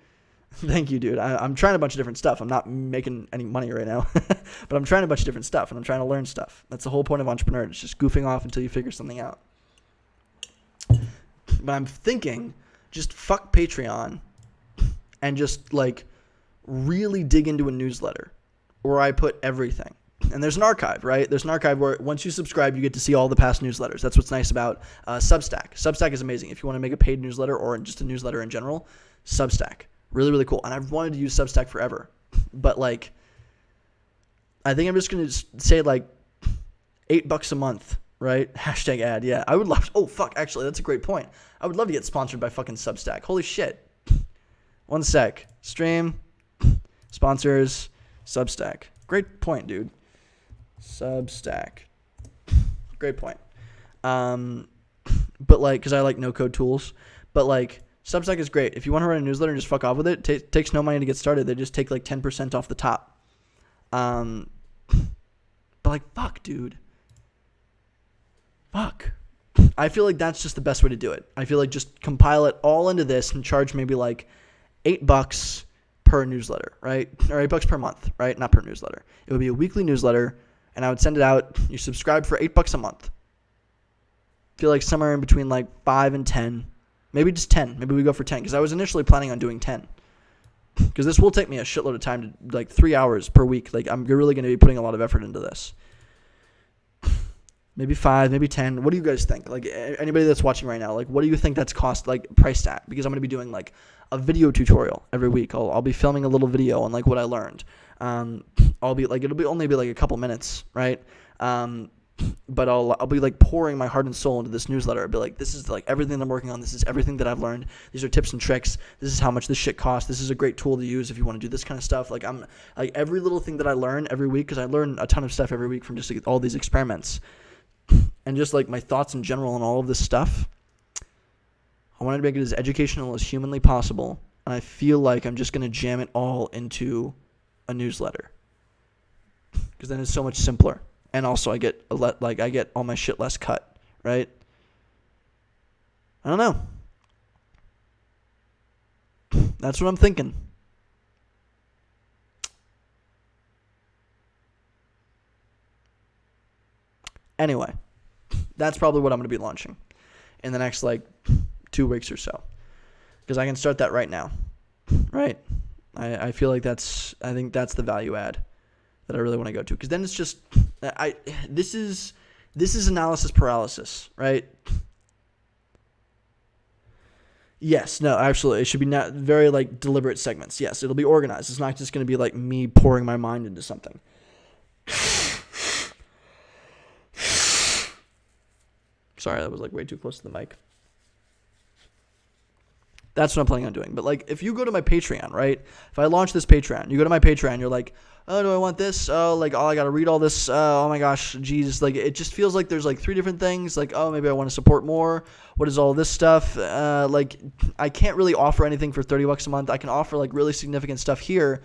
Thank you, dude. I'm trying a bunch of different stuff. I'm not making any money right now, but I'm trying a bunch of different stuff, and I'm trying to learn stuff. That's the whole point of entrepreneur. It's just goofing off until you figure something out. But I'm thinking, just fuck Patreon and just, like, really dig into a newsletter where I put everything. And there's an archive, right? There's an archive where once you subscribe, you get to see all the past newsletters. That's what's nice about Substack. Substack is amazing. If you want to make a paid newsletter or just a newsletter in general, Substack. Really, really cool. And I've wanted to use Substack forever. But, like, I think I'm just going to say, like, $8 a month, right? Hashtag ad. Yeah, I would love – oh, fuck. Actually, that's a great point. I would love to get sponsored by fucking Substack. Holy shit. One sec. Stream. Sponsors. Substack. Great point, dude. Substack. Great point. But, like, because I like no-code tools. But, like – Substack is great. If you want to run a newsletter and just fuck off with it, takes no money to get started. They just take like 10% off the top. But like, fuck, dude. Fuck. I feel like that's just the best way to do it. I feel like just compile it all into this and charge maybe like $8 per newsletter, right? Or $8 per month, right? Not per newsletter. It would be a weekly newsletter, and I would send it out. You subscribe for $8 a month. I feel like somewhere in between like 5 and 10. Maybe just 10. Maybe we go for 10 because I was initially planning on doing 10. Because this will take me a shitload of time, to like 3 hours per week. Like I'm really going to be putting a lot of effort into this. Maybe 5, maybe 10. What do you guys think? Like anybody that's watching right now, like what do you think that's priced at? Because I'm going to be doing like a video tutorial every week. I'll be filming a little video on like what I learned. I'll be like only be like a couple minutes, right? But I'll be like pouring my heart and soul into this newsletter. I'll be like, this is like everything that I'm working on. This is everything that I've learned. These are tips and tricks. This is how much this shit costs. This is a great tool to use if you want to do this kind of stuff. Like I'm like every little thing that I learn every week, because I learn a ton of stuff every week from just like, all these experiments and just like my thoughts in general on all of this stuff. I wanted to make it as educational as humanly possible. And I feel like I'm just going to jam it all into a newsletter because then it's so much simpler. And also I get all my shit less cut, right? I don't know. That's what I'm thinking. Anyway, that's probably what I'm going to be launching in the next like 2 weeks or so. Because I can start that right now, right? I feel like I think that's the value add that I really want to go to, because then it's just this is analysis paralysis, right? Yes, no, absolutely. It should be not very like deliberate segments. Yes, it'll be organized. It's not just going to be like me pouring my mind into something. Sorry, that was like way too close to the mic. That's what I'm planning on doing. But like, if you go to my Patreon, right? If I launch this Patreon, you go to my Patreon, you're like, oh, do I want this? Oh, like, oh, I got to read all this. Oh my gosh, Jesus. Like, it just feels like there's like 3 different things. Like, oh, maybe I want to support more. What is all this stuff? Like, I can't really offer anything for $30 a month. I can offer like really significant stuff here.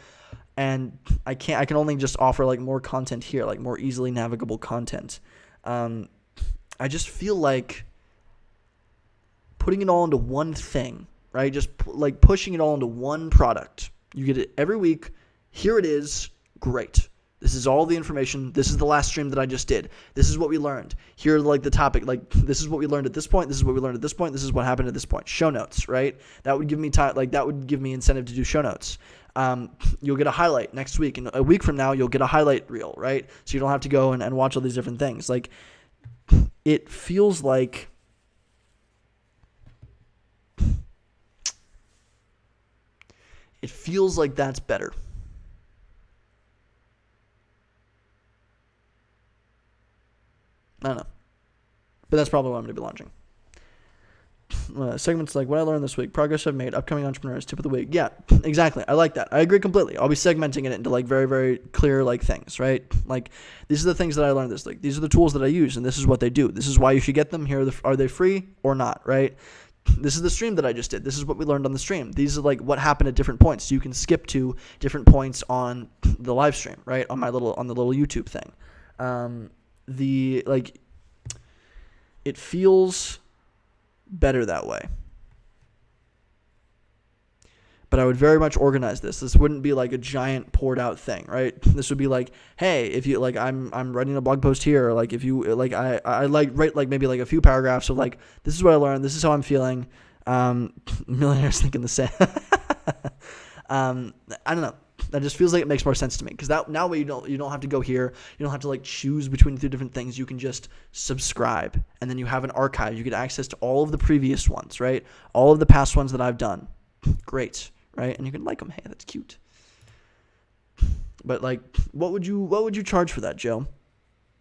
And I can only just offer like more content here, like more easily navigable content. I just feel like putting it all into one thing, right? Just pushing it all into one product. You get it every week. Here it is. Great, This is all the information. This is the last stream that I just did. This is what we learned. Here are like the topic. Like this is what we learned at this point. This is what we learned at this point. This is what happened at this point. Show notes, right? That would give me time. Like that would give me incentive to do show notes. You'll get a highlight next week, and a week from now you'll get a highlight reel, right? So you don't have to go and watch all these different things. Like it feels like that's better. I don't know. But that's probably what I'm going to be launching. Segments like what I learned this week, progress I've made, upcoming entrepreneurs, tip of the week. Yeah, exactly. I like that. I agree completely. I'll be segmenting it into like very, very clear like things, right? Like these are the things that I learned this week. These are the tools that I use, and this is what they do. This is why you should get them. Here are they free or not, right? This is the stream that I just did. This is what we learned on the stream. These are like what happened at different points. So you can skip to different points on the live stream, right? On the little YouTube thing. It feels better that way. But I would very much organize this. This wouldn't be like a giant poured out thing, right? This would be like, hey, if you like, I'm writing a blog post here. Or like if you like, I like write like maybe like a few paragraphs of like, this is what I learned. This is how I'm feeling. Millionaires thinking the same. I don't know. That just feels like it makes more sense to me because now you don't have to go here. You don't have to like choose between 2 different things. You can just subscribe, and then you have an archive. You get access to all of the previous ones, right? All of the past ones that I've done. Great, right? And you can like them. Hey, that's cute. But like, what would you charge for that, Joe?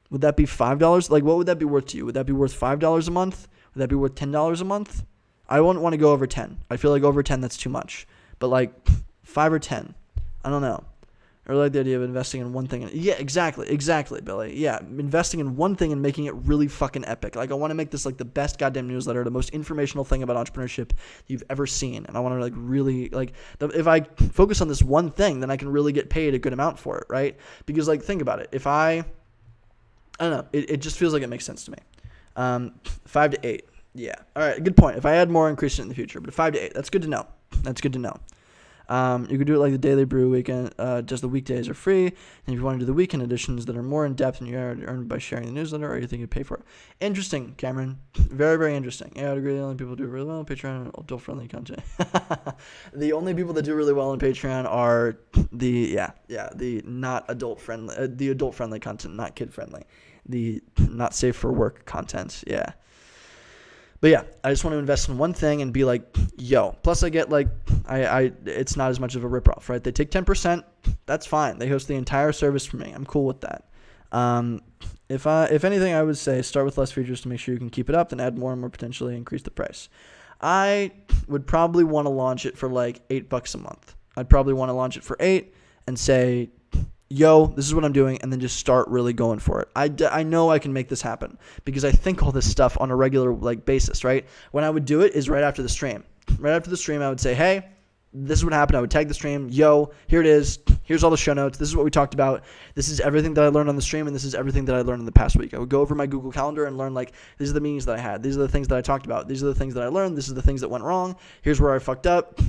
Would that be $5? Like, what would that be worth to you? Would that be worth $5 a month? Would that be worth $10 a month? I wouldn't want to go over 10. I feel like over 10 that's too much. But like 5 or 10. I don't know. I really like the idea of investing in one thing. Yeah, exactly, Billy. Yeah, investing in one thing and making it really fucking epic. Like, I want to make this like the best goddamn newsletter, the most informational thing about entrepreneurship you've ever seen. And I want to like really like, if I focus on this one thing, then I can really get paid a good amount for it, right? Because like, think about it. If I don't know, it just feels like it makes sense to me. 5 to 8. Yeah. All right. Good point. If I add more, increase it in the future. But 5 to 8, that's good to know. You could do it like the Daily Brew weekend. Just the weekdays are free. And if you want to do the weekend editions that are more in depth and you earn by sharing the newsletter, or you think you'd pay for it. Interesting, Cameron. Very, very interesting. Yeah, I'd agree. The only people who do really well on Patreon and adult-friendly content. The only people that do really well on Patreon are the not adult-friendly, the adult-friendly content, not kid-friendly. The not safe for work content. Yeah. But yeah, I just want to invest in one thing and be like, yo. Plus, I get like, it's not as much of a ripoff, right? They take 10%. That's fine. They host the entire service for me. I'm cool with that. If anything, I would say start with less features to make sure you can keep it up, then add more and more, potentially increase the price. I would probably want to launch it for like $8 a month. I'd probably want to launch it for $8 and say, yo, this is what I'm doing, and then just start really going for it. I know I can make this happen because I think all this stuff on a regular like basis, right? When I would do it is right after the stream. Right after the stream, I would say, hey, this is what happened. I would tag the stream. Yo, here it is. Here's all the show notes. This is what we talked about. This is everything that I learned on the stream, and this is everything that I learned in the past week. I would go over my Google Calendar and learn, like, these are the meetings that I had. These are the things that I talked about. These are the things that I learned. This is the things that went wrong. Here's where I fucked up.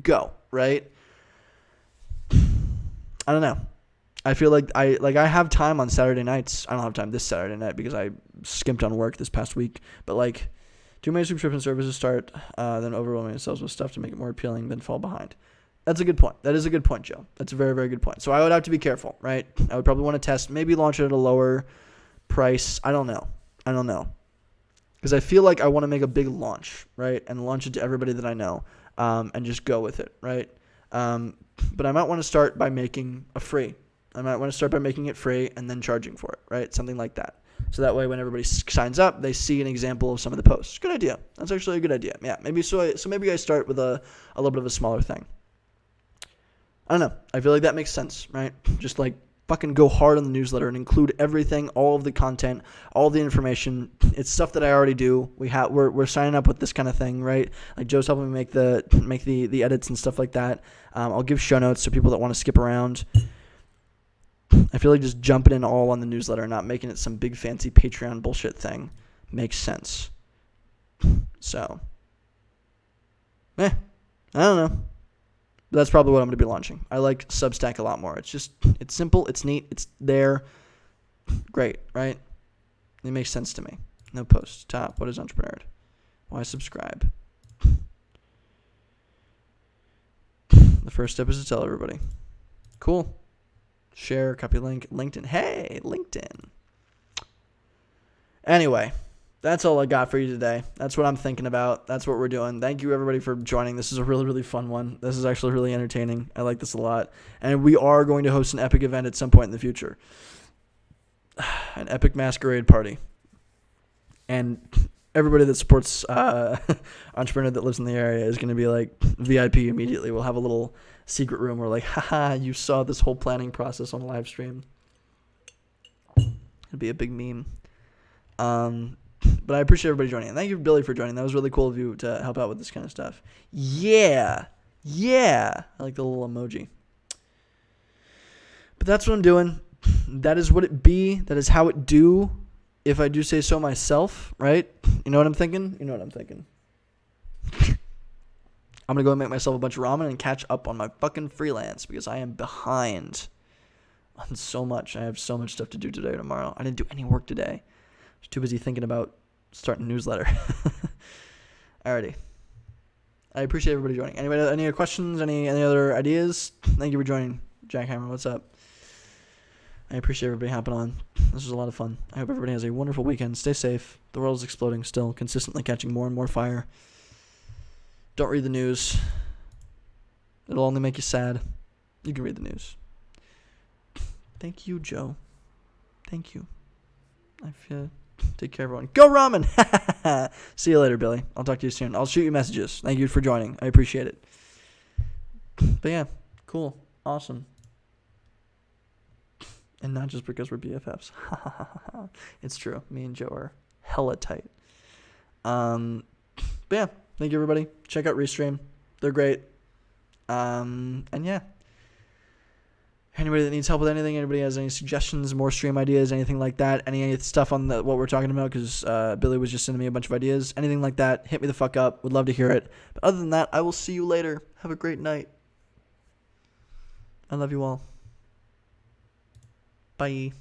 Go, right? I don't know. I feel like I have time on Saturday nights. I don't have time this Saturday night because I skimped on work this past week. But like, too many subscription services start, then overwhelming themselves with stuff to make it more appealing, then fall behind. That's a good point. That is a good point, Joe. That's a very, very good point. So I would have to be careful, right? I would probably want to test, maybe launch it at a lower price. I don't know. Because I feel like I want to make a big launch, right? And launch it to everybody that I know, and just go with it, right? But I might want to start by making a free. I might want to start by making it free and then charging for it, right? Something like that. So that way when everybody signs up, they see an example of some of the posts. Good idea. That's actually a good idea. Yeah, maybe maybe I start with a little bit of a smaller thing. I don't know. I feel like that makes sense, right? Just like fucking go hard on the newsletter and include everything, all of the content, all the information. It's stuff that I already do. We're signing up with this kind of thing, right? Like Joe's helping me make the edits and stuff like that. I'll give show notes to people that want to skip around. I feel like just jumping in all on the newsletter and not making it some big fancy Patreon bullshit thing makes sense. So, I don't know. But that's probably what I'm going to be launching. I like Substack a lot more. It's simple, it's neat, it's there. Great, right? It makes sense to me. No post. Top. What is Entrepreneur? Why subscribe? The first step is to tell everybody. Cool. Share, copy link, LinkedIn. Hey, LinkedIn. Anyway, that's all I got for you today. That's what I'm thinking about. That's what we're doing. Thank you, everybody, for joining. This is a really, really fun one. This is actually really entertaining. I like this a lot. And we are going to host an epic event at some point in the future. An epic masquerade party. And everybody that supports Entrepreneur that lives in the area is going to be like VIP immediately. We'll have a little secret room where like, haha, you saw this whole planning process on a live stream. It'll be a big meme. But I appreciate everybody joining. And thank you, Billy, for joining. That was really cool of you to help out with this kind of stuff. Yeah. I like the little emoji. But that's what I'm doing. That is what it be. That is how it do. If I do say so myself, right? You know what I'm thinking? You know what I'm thinking. I'm going to go and make myself a bunch of ramen and catch up on my fucking freelance because I am behind on so much. I have so much stuff to do today or tomorrow. I didn't do any work today. I was too busy thinking about starting a newsletter. Alrighty. I appreciate everybody joining. Anybody, any other questions? Any other ideas? Thank you for joining. Jackhammer, what's up? I appreciate everybody hopping on. This was a lot of fun. I hope everybody has a wonderful weekend. Stay safe. The world is exploding still, consistently catching more and more fire. Don't read the news. It'll only make you sad. You can read the news. Thank you, Joe. Thank you. Take care, everyone. Go ramen! See you later, Billy. I'll talk to you soon. I'll shoot you messages. Thank you for joining. I appreciate it. But yeah, cool. Awesome. And not just because we're BFFs. It's true. Me and Joe are hella tight. But yeah, thank you, everybody. Check out Restream. They're great. And yeah. Anybody that needs help with anything, anybody has any suggestions, more stream ideas, anything like that, any stuff on what we're talking about, because Billy was just sending me a bunch of ideas, anything like that, hit me the fuck up. Would love to hear it. But other than that, I will see you later. Have a great night. I love you all. Bye.